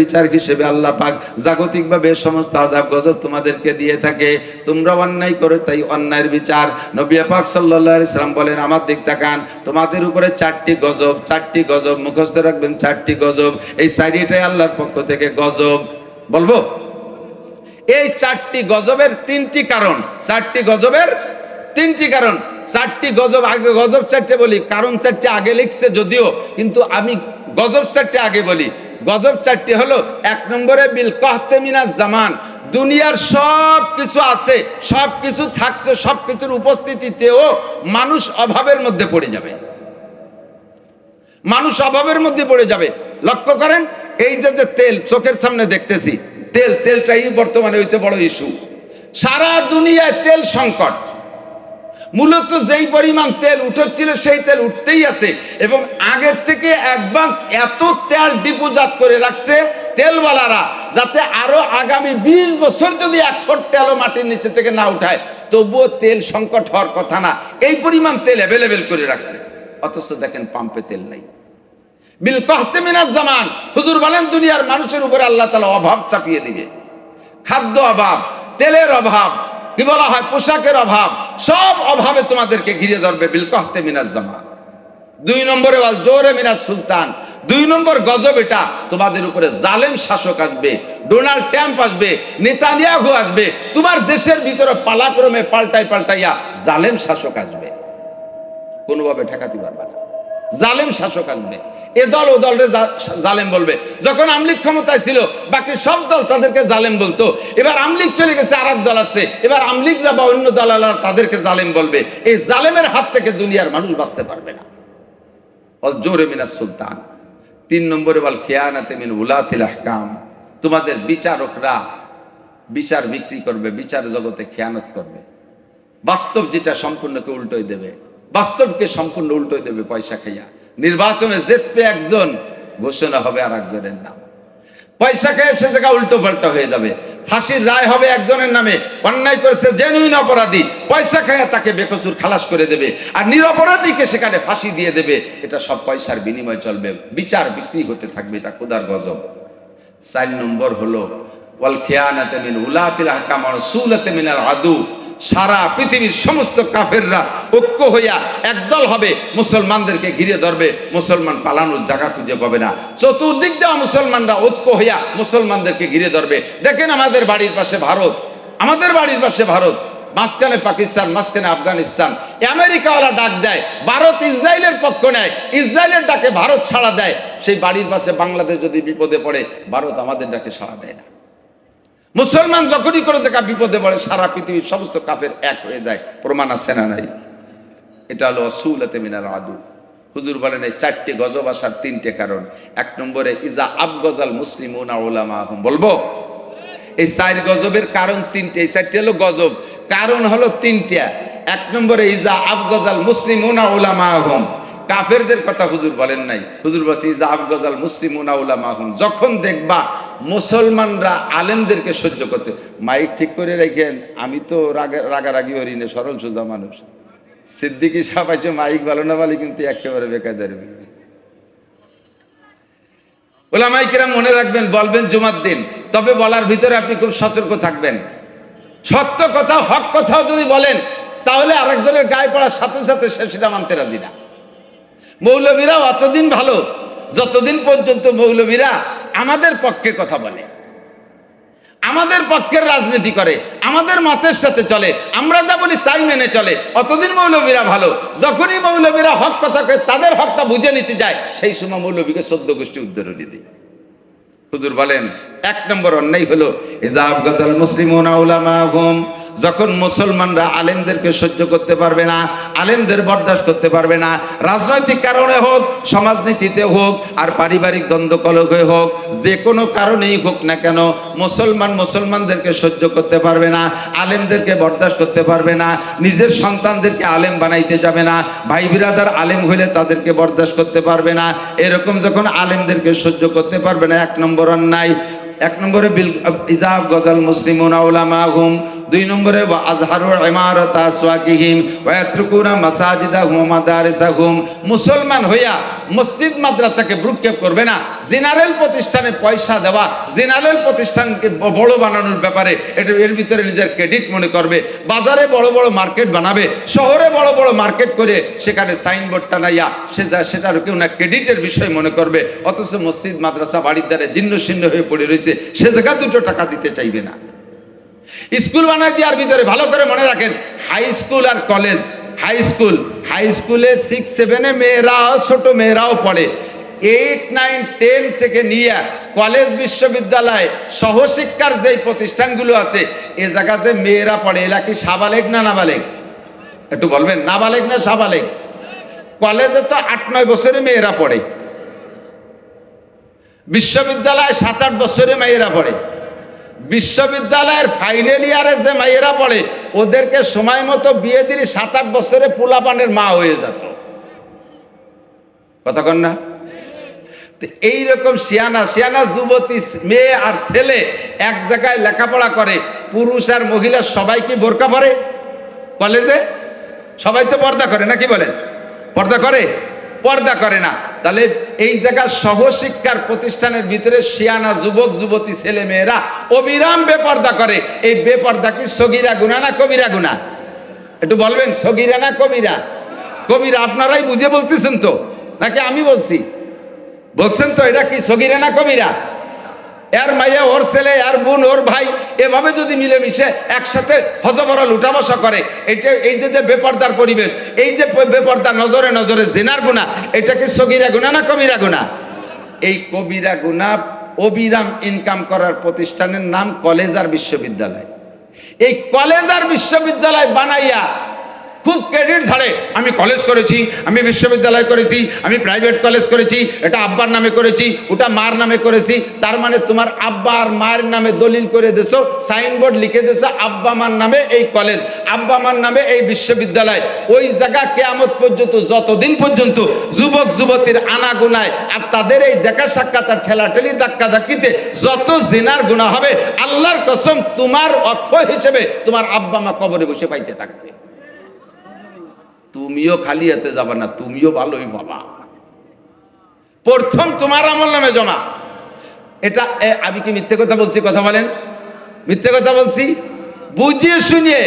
বিচার হিসেবে আল্লাহ পাক জাগতিকভাবে সমস্ত আযাব গজব তোমাদেরকে দিয়ে থাকে। তোমরা অন্যায় করো, তাই অন্যায়ের বিচার। নবী পাক সাল্লাল্লাহু আলাইহি সাল্লাম বলেন, আমার দিক তাকান, তোমাদের উপরে 4টি গজব মুখস্থ রাখবেন, 4টি গজব। এই 4টাই আল্লাহর পক্ষ থেকে গজব। বলবো এই 4টি গজবের 3টি কারণ, 4টি গজবের 3টি কারণ। 4টি গজব আগে, গজব 4টে বলি, কারণ 4টে আগে লিখছে যদিও, কিন্তু আমি গজব 4টে আগে বলি। গজব 4টি হলো, 1 নম্বরে বিল কাহতে মিনাজ জামান, দুনিয়ার সব কিছু আছে, সব কিছু থাকছে, সব কিছুর উপস্থিতিতেও মানুষ অভাবের মধ্যে পড়ে যাবে, মানুষ অভাবের মধ্যে পড়ে যাবে। লক্ষ্য করেন, এই যে তেল চোখের সামনে দেখতেছি, তেলটাই বর্তমানে হয়েছে বড় ইস্যু। সারা দুনিয়ায় তেল সংকট। মূলত যেই পরিমাণ তেল উঠছিল সেই তেল উঠতেই আছে, এবং আগের থেকে অ্যাডভান্স এত তেল ডিপোজাত করে রাখছে তেলওয়ালারা, যাতে আরো আগামী 20 বছর যদি 1 ফুট তেলও মাটির নিচে থেকে না উঠায়, তবুও তেল সংকট হওয়ার কথা না। এই পরিমাণ তেল অ্যাভেলেবেল করে রাখছে, অথচ দেখেন পাম্পে তেল নাই। বিল কাহতে মিনাজ জামান, হুজুর বলেন দুনিয়ার মানুষের উপরে আল্লাহ তাআলা অভাব চাপিয়ে দিবে। খাদ্য অভাব, তেলের অভাব, কি বলা হয়, পোশাকের অভাব, সব অভাবে তোমাদেরকে ঘিরে ধরবে। বিল কাহতে মিনাজ জামান। 2 নম্বরে ওয়াল জোরে মিনাজ সুলতান, 2 নম্বর গজব এটা, তোমাদের উপরে জালেম শাসক আসবে, ডোনাল্ড ট্রাম্প আসবে, নেতানিয়াহু আসবে, তোমার দেশের ভিতরে পালাক্রমে পাল্টাইয়া জালেম শাসক আসবে, কোনোভাবে ঠেকাতে পারবে না। জালেম শাসক আসবে, এ দল ও দলরে জালেম বলবে। যখন আমলিগ ক্ষমতায় ছিল, বাকি সব দল তাদেরকে জালেম বলতো। এবার আমলিগ চলে গেছে, আর এক দল আছে, এবার আমলিগরা বা অন্য দলালা তাদেরকে জালেম বলবে। এই জালেমের হাত থেকে দুনিয়ার মানুষ বাঁচতে পারবে না। অল জোরে মিনাস সুলতান। 3 নম্বরে ওয়াল খিয়ানাতে মিন উলাতিল আহকাম, তোমাদের বিচারকরা বিচার বিক্রি করবে, বিচার জগতে খেয়ানত করবে। বাস্তব যেটা সম্পূর্ণকে উল্টোই দেবে, বাস্তবকে সম্পূর্ণ উল্টোই দেবে পয়সা খাইয়া। নির্বাচনে জিতবে একজন, ঘোষণা হবে আর একজনের নাম। পয়সা খেয়ে সে জায়গা উল্টো পাল্টা হয়ে যাবে। ফাঁসির রায় হবে একজনের নামে, অন্যায় করেছে জেনুইন অপরাধী, পয়সা খেয়ে তাকে বেকসুর খালাস করে দেবে, আর নিরপরাধীকে সেখানে ফাঁসি দিয়ে দেবে। এটা সব পয়সার বিনিময় চলবে, বিচার বিক্রি হতে থাকবে। এটা খোদার গজব। 4 নম্বর হলো ওয়াল খিয়ানাতে মিন উলাতিল আহকাম ওয়া সুলাতে মিনাল আদু, সারা পৃথিবীর সমস্ত কাফেররা ঐক্য হইয়া একদল হবে, মুসলমানদেরকে ঘিরে ধরবে, মুসলমান পালানোর জায়গা খুঁজে পাবে না। চতুর্দিক দেওয়া মুসলমানরা ঐক্য হইয়া মুসলমানদেরকে ঘিরে ধরবে। দেখেন আমাদের বাড়ির পাশে ভারত, আমাদের বাড়ির পাশে ভারত, মাঝখানে পাকিস্তান, মাঝখানে আফগানিস্তান। আমেরিকাওয়ালা ডাক দেয়, ভারত ইসরায়েলের পক্ষ নেয়, ইসরায়েলের ডাকে ভারত সাড়া দেয়। সেই বাড়ির পাশে বাংলাদেশ যদি বিপদে পড়ে, ভারত আমাদের ডাকে সাড়া দেয় না। মুসলমান যখনই কোনো জায়গা বিপদে পড়ে, সারা পৃথিবীর সমস্ত কাফের এক হয়ে যায়। প্রমাণ আছে না নাই? এটা হলো সুলাতে মিনাল আদু। হুজুর বলেন এই 4টে গজব আসার 3টে কারণ। 1 নম্বরে ইজা আবগজাল মুসলিমুনা উলামাহুম, বলবো এই 4 গজবের কারণ 3টে। এই 4টে হলো গজব, কারণ হলো 3টা। 1 নম্বরে ইজা আবগজাল মুসলিমুনা উলামাহুম, কাফেরদের কথা হুজুর বলেন নাই। হুজুর বলছে ইজা আবগজাল মুসলিমুনা উলামাহুম, যখন দেখবা মুসলমানরা আলেমদেরকে সহ্য করতে। মাইক ঠিক করে রাখেন, আমি তো রাগারাগি হরি না, সরল সোজা মানুষ। সিদ্দিকী সাহেব আছে, মাইক ভালো না বলে কিন্তু একেবারে বেকায়দার। ওলামায়ে কেরাম মনে রাখবেন, বলবেন জুমার দিন, তবে বলার ভিতরে আপনি খুব সতর্ক থাকবেন। সত্য কথা হক কথাও যদি বলেন তাহলে আরেকজনের গায়ে পড়ার সাথে সাথে সে সেটা মানতে রাজি না। মৌলবীরা অতদিন ভালো যতদিন পর্যন্ত মৌলবীরা আমাদের পক্ষে কথা বলে, আমাদের পক্ষের রাজনীতি করে, আমাদের মতের সাথে চলে, আমরা যা বলি তাই মেনে চলে, অতদিন মৌলবীরা ভালো। যখনই মৌলবীরা হক কথা কয়ে তাদের হকটা বুঝে নিতে যায়, সেই সময় মৌলবীকে 14 গোষ্ঠী উদ্ধরণী দিই। হুজুর বলেন 1 নম্বর অন্যায় হলো ইজাব গাজাল মুসলিমুনা উলামাহুম, যখন মুসলমানরা আলেমদেরকে সহ্য করতে পারবে না, আলেমদের বরদাস্ত করতে পারবে না, রাজনৈতিক কারণে হোক, সমাজনীতিতে হোক, আর পারিবারিক দ্বন্দ্ব কলহে হোক, যে কোনো কারণেই হোক না কেন, মুসলমানদেরকে সহ্য করতে পারবে না, আলেমদেরকে বরদাস্ত করতে পারবে না, নিজের সন্তানদেরকে আলেম বানাইতে যাবে না, ভাই বিরাদার আলেম হইলে তাদেরকে বরদাস্ত করতে পারবে না। এরকম যখন আলেমদেরকে সহ্য করতে পারবে না, 1 নম্বর অন্যায়। 1 নম্বরে বিল ইজাব গজাল মুসলিমুনা উলামাহুম, 2 নম্বরে ওয়া আজহারু ইমারাত আসওয়াকিহিম ওয়া ইয়াতরুকুনা মাসাজিদাহুম ওয়া মাদারিসাহুম, মুসলমান হইয়া মসজিদ মাদ্রাসাকে ভ্রুক্ষেপ করবে না, জেনারেল প্রতিষ্ঠানে পয়সা দেওয়া, জেনারেল প্রতিষ্ঠানকে বড় বানানোর ব্যাপারে এটা এর ভিতরে নিজের ক্রেডিট মনে করবে, বাজারে বড় বড় মার্কেট বানাবে, শহরে বড় বড় মার্কেট করে সেখানে সাইনবোর্ড টানাইয়া সেটার কেউ না ক্রেডিটের বিষয় মনে করবে, অথচ মসজিদ মাদ্রাসা বাড়ির দ্বারে জীর্ণ শীর্ণ হয়ে পড়ে রয়েছে, সে জায়গা 2 টাকা দিতে চাইবে না। স্কুল বানাই দেওয়ার ভিতরে ভালো করে মনে রাখেন, হাই স্কুল আর কলেজ, হাই স্কুলে 6, 7 মেয়েরা, ছোট মেয়েরাও পড়ে, 8, 9, 10 থেকে নিয়ে কলেজ বিশ্ববিদ্যালয় সহশিক্ষার যেই প্রতিষ্ঠানগুলো আছে, এ জায়গা যে মেয়েরা পড়ে, এরা কি সাবালেগ না নাবালেগ? একটু বলবেন, নাবালেগ না সাবালেগ? কলেজে তো 8-9 বছরে মেয়েরা পড়ে, বিশ্ববিদ্যালয়ে 7-8 বছরে মেয়েরা পড়ে, বিশ্ববিদ্যালয়ের ফাইনাল ইয়ারে যে মেয়েরা পড়ে ওদেরকে সময় মতো বিয়ে দিলে 7-8 বছরে পোলাপানের মা হয়ে যেত। কথা কন না? তো এইরকম শিয়ানা যুবতী মেয়ে আর ছেলে এক জায়গায় লেখাপড়া করে, পুরুষ আর মহিলা সবাই কি বোরকা পরে? কলেজে সবাই তো পর্দা করে, নাকি বলেন? পর্দা করে? পর্দা করে না। তাহলে এই জায়গা সহশিক্ষার প্রতিষ্ঠানের ভিতরে শিয়ানা যুবক যুবতী ছেলে মেয়েরা অবিরাম বেপর্দা করে, এই বেপর্দা কি সগীরা গুনাহ না কবিরা গুনাহ? একটু বলবেন, সগীরা না কবিরা? কবিরা। আপনারাই বুঝে বলতেছেন তো, নাকি আমি বলছি? বলছেন তো, এটা কি সগীরা না কবিরা? এর মাইয়া ওর ছেলে, আর বোন ওর ভাই, এভাবে যদি মিলেমিশে একসাথে হজবরল উঠা বসা করে, এটা এই যে বেপর্দার পরিবেশ, এই যে বেপর্দা, নজরে নজরে জিনার গুনাহ, এটা কি সগীরা গুনাহ না কবিরা গুনাহ? এই কবিরা গুনাহ অবিরাম ইনকাম করার প্রতিষ্ঠানের নাম কলেজ আর বিশ্ববিদ্যালয়। এই কলেজ আর বিশ্ববিদ্যালয় বানাইয়া খুব ক্রেডিট ছাড়ে, আমি কলেজ করেছি, আমি বিশ্ববিদ্যালয় করেছি, আমি প্রাইভেট কলেজ করেছি, এটা আব্বার নামে করেছি, ওটা মার নামে করেছি। তার মানে তোমার আব্বা আর মায়ের নামে দলিল করে দিছো, সাইনবোর্ড লিখে দিছো, আব্বা মার নামে এই কলেজ, আব্বা মার নামে এই বিশ্ববিদ্যালয়। ওই জায়গা কিয়ামত পর্যন্ত, যতদিন পর্যন্ত যুবক যুবতীর আনাগুনায় আর তাদের এই দেখা সাক্ষাৎ আর ঠেলাঠেলি ধাক্কা ধাক্কিতে যত জিনার গুনাহ হবে, আল্লাহর কসম তোমার অর্থ হিসেবে তোমার আব্বা মা কবরে বসে পাইতে থাকবে। তুমিও খালি হাতে যাবা না, তুমিও ভালোই বাবা। প্রথম তোমার আমল নামে জমা। এটা আমি কি মিথ্যে কথা বলছি? কথা বলেন, মিথ্যে কথা বলছি? বুঝিয়ে শুনিয়ে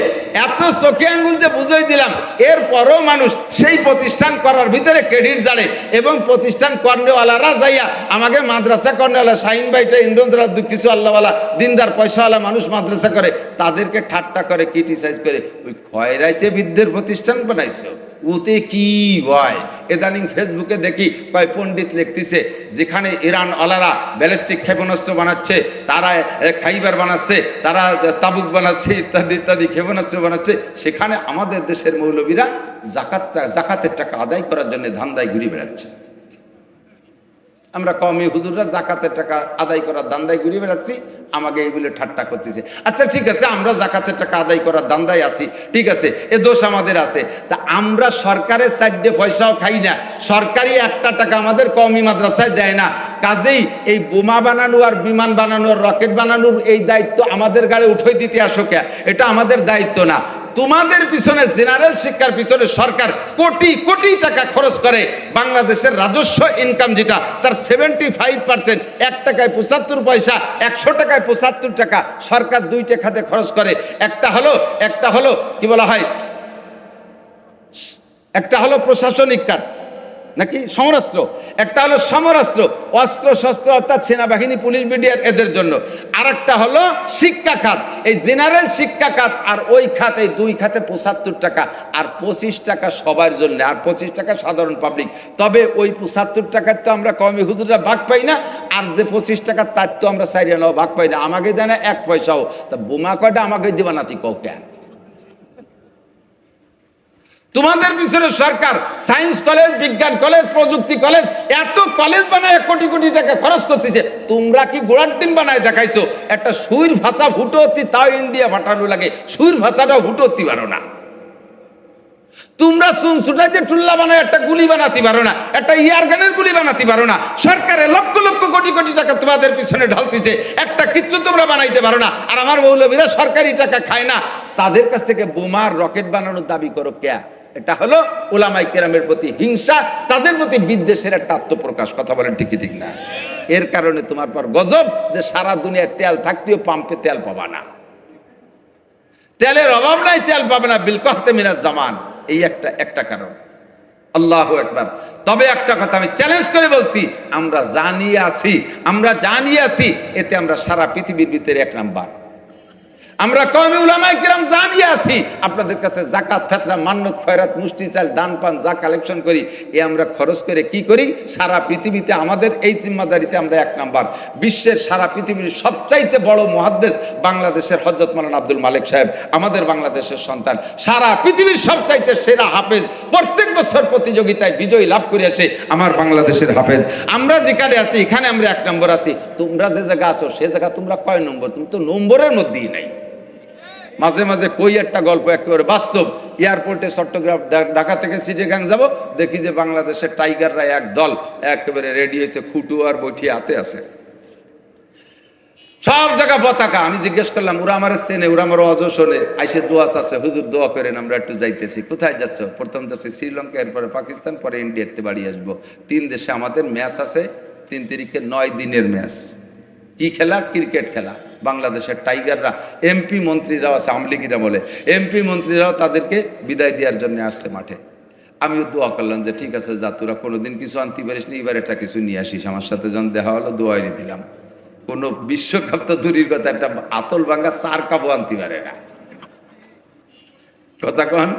এত চোখে আঙ্গুল যে বুঝাই দিলাম, এরপরও মানুষ সেই প্রতিষ্ঠান করার ভিতরে ক্রেডিট জানে, এবং প্রতিষ্ঠান কর্নেওয়ালারা যাইয়া আমাকে মাদ্রাসা কর্নেওয়ালা শাহিন ভাইটা ইন্ডোনরা কিছু আল্লাহওয়ালা দিনদার পয়সাওয়ালা মানুষ মাদ্রাসা করে, তাদেরকে ঠাট্টা করে, ক্রিটিসাইজ করে, ওই খয়রাইতে বিদ্যের প্রতিষ্ঠান বানাইছো, ওতে কি হয়? ইদানিং ফেসবুকে দেখি কয় পণ্ডিত লিখতেছে, যেখানে ইরান ওয়ালারা ব্যালিস্টিক ক্ষেপণাস্ত্র বানাচ্ছে, তারা খাইবার বানাচ্ছে, তারা তাবুক বানাচ্ছে, ইত্যাদি ইত্যাদি ক্ষেপণাস্ত্র বানাচ্ছে, সেখানে আমাদের দেশের মৌলবীরা জাকাতের টাকা আদায় করার জন্য ধান্দায় ঘুরে বেড়াচ্ছে। আমরা কওমি হুজুররা জাকাতের টাকা আদায় করার দান্দায় ঘুরে বেড়াচ্ছি, আমাকে এইগুলো ঠাট্টা করতেছে। আচ্ছা ঠিক আছে, আমরা জাকাতের টাকা আদায় করার দান্দায় আছি, ঠিক আছে, এ দোষ আমাদের আছে। তা আমরা সরকারের সাইডে পয়সাও খাই না, সরকারি একটা টাকা আমাদের কওমি মাদ্রাসায় দেয় না। কাজেই এই বোমা বানানো আর বিমান বানানো আর রকেট বানানোর এই দায়িত্ব আমাদের গাড়ি উঠে দিতে আসো কে? এটা আমাদের দায়িত্ব না। তোমাদের পিছনে জেনারেল শিক্ষার পিছনে সরকার কোটি কোটি টাকা খরচ করে। বাংলাদেশের রাজস্ব ইনকাম যেটা তার 75%, 1 টাকায় 75 পয়সা, 100 টাকায় 75 টাকা সরকার দুইটা খাতে খরচ করে। একটা হলো কি বলা হয়, একটা হলো প্রশাসনিক খাত নাকি সমরাস্ত্র, একটা হলো সমরাস্ত্র, অস্ত্র শস্ত্র অর্থাৎ সেনাবাহিনী, পুলিশ, মিডিয়ার এদের জন্য। আর একটা হলো শিক্ষা খাত, এই জেনারেল শিক্ষা খাত আর ওই খাত, এই দুই খাতে 75 টাকা, আর 25 টাকা সবার জন্য, আর 25 টাকা সাধারণ পাবলিক। তবে ওই 75 টাকার তো আমরা কওমি হুজুররা ভাগ পাই না, আর যে 25 টাকা তার তো আমরা সাইরিয়ানাও ভাগ পাই না, আমাকে দেয় না 1 পয়সাও। তা বোমা কয়টা আমাকে দিবা নাতি কও কেন? তোমাদের পিছনে সরকার সায়েন্স কলেজ, বিজ্ঞান কলেজ, প্রযুক্তি কলেজ, এত কলেজ বানায় কোটি কোটি টাকা খরচ করতেছে। তোমরা কি গোড়ার ডিম বানায় দেখাইছো? একটা সুইর ভাষা ফুটোতি, তাও ইন্ডিয়া পাঠানো লাগে, সুইর ভাষাটাও ফুটোতি পারো না। তোমরা সুনসুটাইতে টুল্লা বানায় একটা গুলি বানাতে পারো না, একটা ইয়ারগানের গুলি বানাতে পারো না। সরকারের লক্ষ লক্ষ কোটি কোটি টাকা তোমাদের পিছনে ঢালতেছে, একটা কিচ্ছু তোমরা বানাইতে পারো না। আর আমার মৌলবীরা সরকারি টাকা খায় না, তাদের কাছ থেকে বোমার রকেট বানানোর দাবি করো কে? এটা হলো উলামায়ে কেরামের প্রতি হিংসা, তাদের প্রতি বিদ্বেষের একটা আত্মপ্রকাশ। কথা বলেন ঠিক কি ঠিক না? এর কারণে তোমার পর গজব যে সারা দুনিয়ায় তেল থাকতেও পাম্পে তেল পাবা না, তেলের অভাব নাই, তেল পাবে না, বিলকাহতে মিনাজ জামান। এই একটা কারণ। আল্লাহু আকবার। তবে একটা কথা আমি চ্যালেঞ্জ করে বলছি, আমরা জানিয়ে আছি, এতে আমরা সারা পৃথিবীর ভিতরে 1 নাম্বার। আমরা কওমি উলামায়ে কিরাম জানিয়ে আছি, আপনাদের কাছে যাকাত, ফিতরা, মান্নত, খয়রাত, মুষ্টি চাল, দান পান যা কালেকশন করি, এ আমরা খরচ করে কি করি? সারা পৃথিবীতে আমাদের এই জিম্মাদারিতে আমরা 1 নাম্বার। বিশ্বের সারা পৃথিবীর সবচাইতে বড় মুহাদ্দিস বাংলাদেশের হযরত মাওলানা আব্দুল মালেক সাহেব, আমাদের বাংলাদেশের সন্তান, সারা পৃথিবীর সবচাইতে সেরা হাফেজ, প্রত্যেক বছর প্রতিযোগিতায় বিজয় লাভ করে আসে আমার বাংলাদেশের হাফেজ। আমরা যেখানে আছি এখানে আমরা 1 নম্বর আছি। তোমরা যে জায়গা আছো সে জায়গা তোমরা কয় নম্বর? তুমি তো নম্বরের মধ্যেই নাই। মাঝে মাঝে কই একটা গল্প একেবারে বাস্তব। এয়ারপোর্টে চট্টগ্রাম, ঢাকা থেকে চিটাগাং যাব, দেখি যে বাংলাদেশের টাইগাররা এক দল একেবারে রেডি হয়েছে, খুঁটু আর বৈঠি হাতে আছে, সব জায়গা পতাকা। আমি জিজ্ঞেস করলাম, ওরা আমার চেনে, ওরা আমার অজ শোনে, আইসে দোয়া আছে, হুজুর দোয়া করেন, আমরা একটু যাইতেছি। কোথায় যাচ্ছ? প্রথম যাচ্ছে শ্রীলঙ্কা, এরপরে পাকিস্তান, পরে ইন্ডিয়াতে বাড়ি আসবো। 3 দেশে আমাদের ম্যাচ আছে, 3 তারিখে 9 দিনের ম্যাচ। কি খেলা? ক্রিকেট খেলা। বাংলাদেশের টাইগাররা, এমপি মন্ত্রীরাও আছে, আমলিগিরা বলে, এমপি মন্ত্রীরাও তাদেরকে বিদায় দেওয়ার জন্য আসছে মাঠে। আমিও দোয়া করলাম যে ঠিক আছে, যা তোরা কোনোদিন কিছু আনতে পারিস না, এবার একটা কিছু নিয়ে আসিস। আমার সাথে যখন দেখা হলো দোয়াই দিলাম। কোনো বিশ্বকাপ তো দূরের কথা, একটা আতল ভাঙ্গা 4 কাপও আনতে পারে না। কথা কন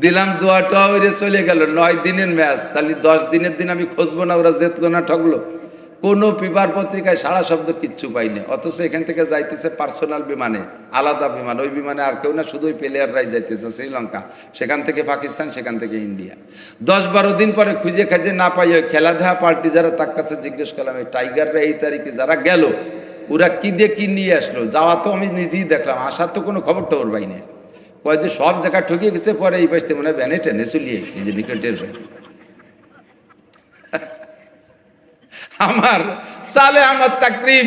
দিলাম, দোয়া টোয়া হয়ে চলে গেল। 9 দিনের ম্যাচ, তাহলে 10 দিনের দিন আমি খুঁজবো না, ওরা যেত না, ঠকলো। কোনো পেপার পত্রিকায় সারা শব্দ কিচ্ছু পাইনি। অথচ এখান থেকে যাইতেছে পার্সোনাল বিমানে, আলাদা বিমান, ওই বিমানে আর কেউ না, শুধু ওই প্লেয়াররাই যাইতেছে শ্রীলঙ্কা, সেখান থেকে পাকিস্তান, সেখান থেকে ইন্ডিয়া। 10-12 দিন পরে খুঁজে খাজে না পাই, ওই খেলা দেখা পার্টি যারা, তার কাছে জিজ্ঞেস করলাম, এই টাইগাররা এই তারিখে যারা গেল, ওরা কি দিয়ে কি নিয়ে আসলো? যাওয়া তো আমি নিজেই দেখলাম, আসার তো কোনো খবর টবর পাই না। কয় যে সব জায়গায় ঠকিয়ে গেছে, পরে এই পাশে মনে হয় ভ্যানে টেনে চলিয়ে আসছে, যে নিকটের ভাই। আমার সালে আহমদ তাকরিম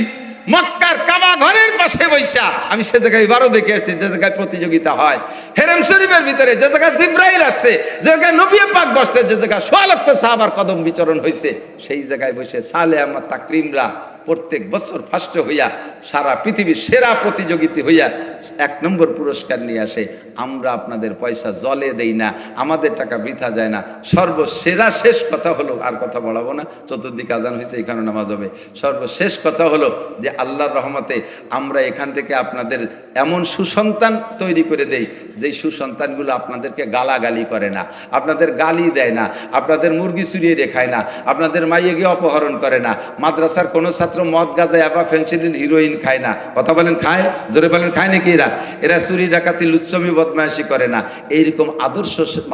মক্কার কাবা ঘরের পাশে বৈশা, আমি সে জায়গায় এবারও দেখে আসছি, যে জায়গায় প্রতিযোগিতা হয় হেরেম শরীফের ভিতরে, যে জায়গায় জিব্রাইল আসছে, যে জায়গায় নবী পাক বসছে, যে জায়গায় 100 লক্ষ সাহাবার কদম বিচরণ হয়েছে, সেই জায়গায় বসে সালে আহমদ তাকরিমরা প্রত্যেক বছর ফার্স্ট হইয়া সারা পৃথিবীর সেরা প্রতিযোগিতা হইয়া 1 নম্বর পুরস্কার নিয়ে আসে। আমরা আপনাদের পয়সা জলে দেই না, আমাদের টাকা বৃথা যায় না। সর্বসেরা শেষ কথা হলো, আর কথা বলাবো না, চতুর্দিকে আজান হয়েছে, এখানে নামাজ হবে। সর্বশেষ কথা হলো যে আল্লাহর রহমতে আমরা এখান থেকে আপনাদের এমন সুসন্তান তৈরি করে দেই, যেই সুসন্তানগুলো আপনাদেরকে গালাগালি করে না, আপনাদের গালি দেয় না, আপনাদের মুরগি চুরিয়ে রেখায় না, আপনাদের মাইয়ে গিয়ে অপহরণ করে না, মাদ্রাসার কোনো ছাত্র মদ গাঁজা বা ফেন্সিডিল হিরোইন খায় না। কথা বলেন খায়? জোরে বলেন খায় নাকি? এরা চুরি ডাকাতি লুচ্ছমি বদমাইশি করে না। এইরকম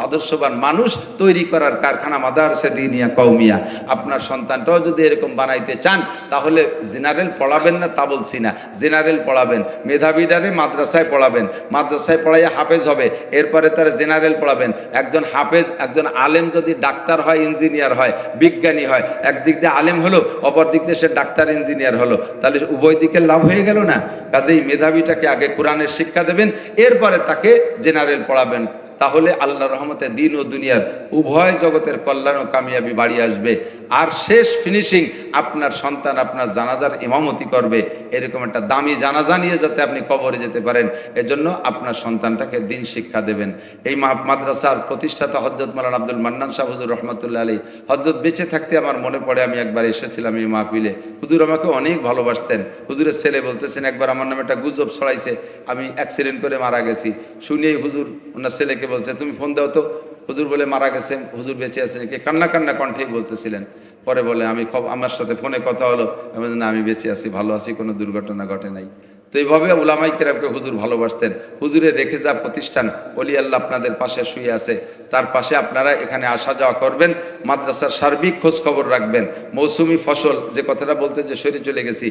আদর্শবান মানুষ তৈরি করার কারখানা মাদ্রাসা দীনিয়া কওমিয়া। আপনার সন্তানটাও যদি এরকম বানাইতে চান, তাহলে জেনারেল পড়াবেন না তা বলছি না, জেনারেল পড়াবেন, মেধাবীডারে মাদ্রাসায় পড়াবেন, মাদ্রাসায় পড়াইয়া হাফেজ হবে, এরপরে তার জেনারেল পড়াবেন। একজন হাফেজ, একজন আলেম যদি ডাক্তার হয়, ইঞ্জিনিয়ার হয়, বিজ্ঞানী হয়, একদিক দিয়ে আলেম হলো, অপর দিক দিয়ে সে ডাক্তার ইঞ্জিনিয়ার হলো, তাহলে উভয় দিকে লাভ হয়ে গেল না? কাজেই মেধাবীটাকে আগে কোরআনের শিক্ষা দেবেন, এরপরে তাকে জেনারেল পড়াবেন, তাহলে আল্লাহর রহমতে দিন ও দুনিয়ার উভয় জগতের কল্যাণ ও কামিয়াবি বাড়ি আসবে। আর শেষ ফিনিশিং, আপনার সন্তান আপনার জানাজার ইমামতি করবে, এরকম একটা দামি জানাজা নিয়ে যাতে আপনি কবরে যেতে পারেন, এজন্য আপনার সন্তানটাকে দিন শিক্ষা দেবেন। এই মাদ্রাসার প্রতিষ্ঠাতা হযরত মাওলানা আব্দুল মান্নান সাহেব হুজুর রহমতুল্লাহ আলাইহি, হযরত বেঁচে থাকতে আমার মনে পড়ে আমি একবার এসেছিলাম এই মাহফিলে, হুজুর আমাকে অনেক ভালোবাসতেন। হুজুরের ছেলে বলতেছেন একবার আমার নামে একটা গুজব ছড়াইছে, আমি অ্যাক্সিডেন্ট করে মারা গেছি। শুনেই হুজুর ওনার ছেলেকে বলছে, তুমি ফোন দাও তো, হুজুর বলে মারা গেছেন, হুজুর বেঁচে আছেন, কে কান্না কান্না কণ্ঠেই বলতেছিলেন। পরে বলে আমি আমার সাথে ফোনে কথা হলো, আমি বললাম, না আমি বেঁচে আছি, ভালো আছি, কোনো দুর্ঘটনা ঘটে নাই। তো এইভাবে উলামায়ে কেরামকে হুজুর ভালোবাসতেন। হুজুরের রেখে যা প্রতিষ্ঠান ওলি আল্লাহ আপনাদের পাশে শুয়ে আছে, তার পাশে আপনারা এখানে আসা যাওয়া করবেন, মাদ্রাসার সার্বিক খোঁজ খবর রাখবেন। মৌসুমি ফসল যে কথাটা বলতে যে সরে চলে গেছি,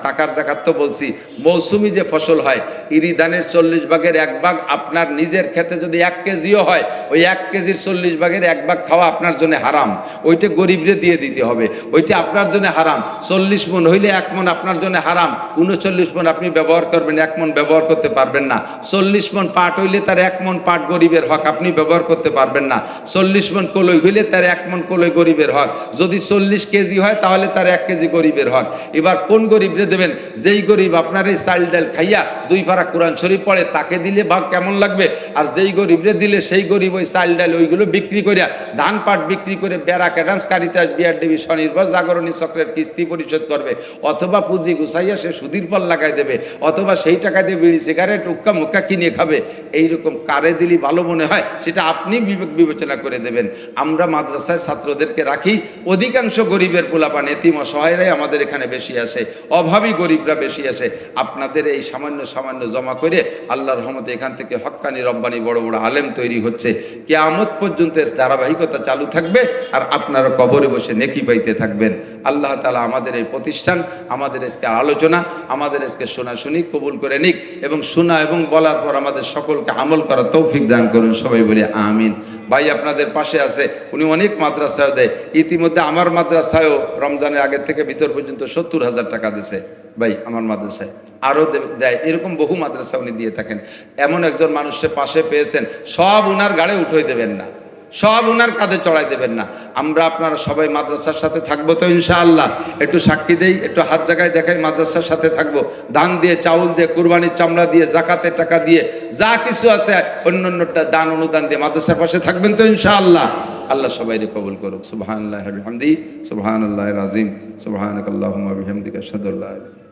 টাকার জাকাত তো বলছি, মৌসুমি যে ফসল হয়, ইরি ধানের 40 ভাগের 1 ভাগ আপনার নিজের ক্ষেতে যদি 1 কেজিও হয়, ওই 1 কেজির 40 ভাগের 1 ভাগ খাওয়া আপনার জন্য হারাম, ওইটা গরিবরে দিয়ে দিতে হবে, ওইটা আপনার জন্য হারাম। 40 মণ হইলে 1 মণ আপনার জন্য হারাম, 39 মণ আপনি ব্যবহার করবেন, 1 মণ ব্যবহার করতে পারবেন না। 40 মণ পাট হইলে তার 1 মণ পাট গরিবের হক, আপনি ব্যবহার করতে পারবেন না। 40 মণ কলই হইলে তার 1 মণ কলই গরিবের হক। যদি 40 কেজি হয় তাহলে তার 1 কেজি গরিবের হক। এবার কোন গরিবরে দেবেন? যেই গরিব আপনার এই চাল ডাল খাইয়া 2 পারা কোরআন শরীফ পড়ে, তাকে দিলে ভাগ কেমন লাগবে? আর যেই গরিবরে দিলে সেই গরিব ওই চাল ডাল ওইগুলো বিক্রি করিয়া, ধান পাট বিক্রি করে ব্যারাক অ্যাডামস কারিতাস বিআরডিবি স্বনির্ভর জাগরণী চক্রের কিস্তি পরিশোধ করবে, অথবা পুঁজি গুছাইয়া সে সুদের পর লাগাই দেবে, অথবা সেই টাকা দিয়ে বিড়ি সিগারেট উক্কা মুক্কা কিনে খাবে। এইরকম কারে দিলি ভালো মনে হয় সেটা আপনি বিবেক বিবেচনা করে দেবেন। আমরা মাদ্রাসায় ছাত্রদেরকে রাখি, অধিকাংশ গরিবের পোলাপান এতিম অসহায়রাই আমাদের এখানে বেশি আসে, অভাবী গরিবরা বেশি আসে। আপনাদের এই সামান্য সামান্য জমা করে আল্লাহর রহমতে এখান থেকে হক্কানি রব্বানি বড় বড় আলেম তৈরি হচ্ছে। কিয়ামত পর্যন্ত এর ধারাবাহিকতা চালু থাকবে, আর আপনারা কবরে বসে নেকি পাইতে থাকবেন। আল্লাহ তাআলা আমাদের এই প্রতিষ্ঠান, আমাদের আজকে আলোচনা, আমাদের আজকে শোনাশুনি কবুল করে নিক, এবং শোনা এবং বলার পর আমাদের সকলকে আমল করার তৌফিক দান করুন। সবাই বলি আমিন। ভাই আপনাদের পাশে আছে, উনি অনেক মাদ্রাসায় দেয়, ইতিমধ্যে আমার মাদ্রাসায়ও রমজানের আগের থেকে ভিতর পর্যন্ত 70,000 টাকা দিয়েছে ভাই আমার মাদ্রাসায়, আরও দেয়, এরকম বহু মাদ্রাসা উনি দিয়ে থাকেন। এমন একজন মানুষের পাশে পেয়েছেন, সব উনার গাড়ে উঠে দেবেন না, সব উনার কাঁধে চড়াই দেবেন না। আমরা আপনারা সবাই মাদ্রাসার সাথে থাকবো তো ইনশাআল্লাহ? একটু সাক্ষী দেই, একটু হাত জায়গায় দেখাই, মাদ্রাসার সাথে থাকবো। ধান দিয়ে, চাউল দিয়ে, কুরবানির চামড়া দিয়ে, জাকাতের টাকা দিয়ে, যা কিছু আছে অন্যান্যটা দান অনুদান দিয়ে মাদ্রাসার পাশে থাকবেন তো ইনশাআল্লাহ? আল্লাহ সবাইকে কবুল করুক। সুবহানাল্লাহি ওয়া বিহামদিহি, সুবহানাল্লাহিল আযীম, সুবহানাকাল্লাহুম্মা ওয়া বিহামদিকা আশহাদু আল্লা ইলাহা ইল্লা আনতা।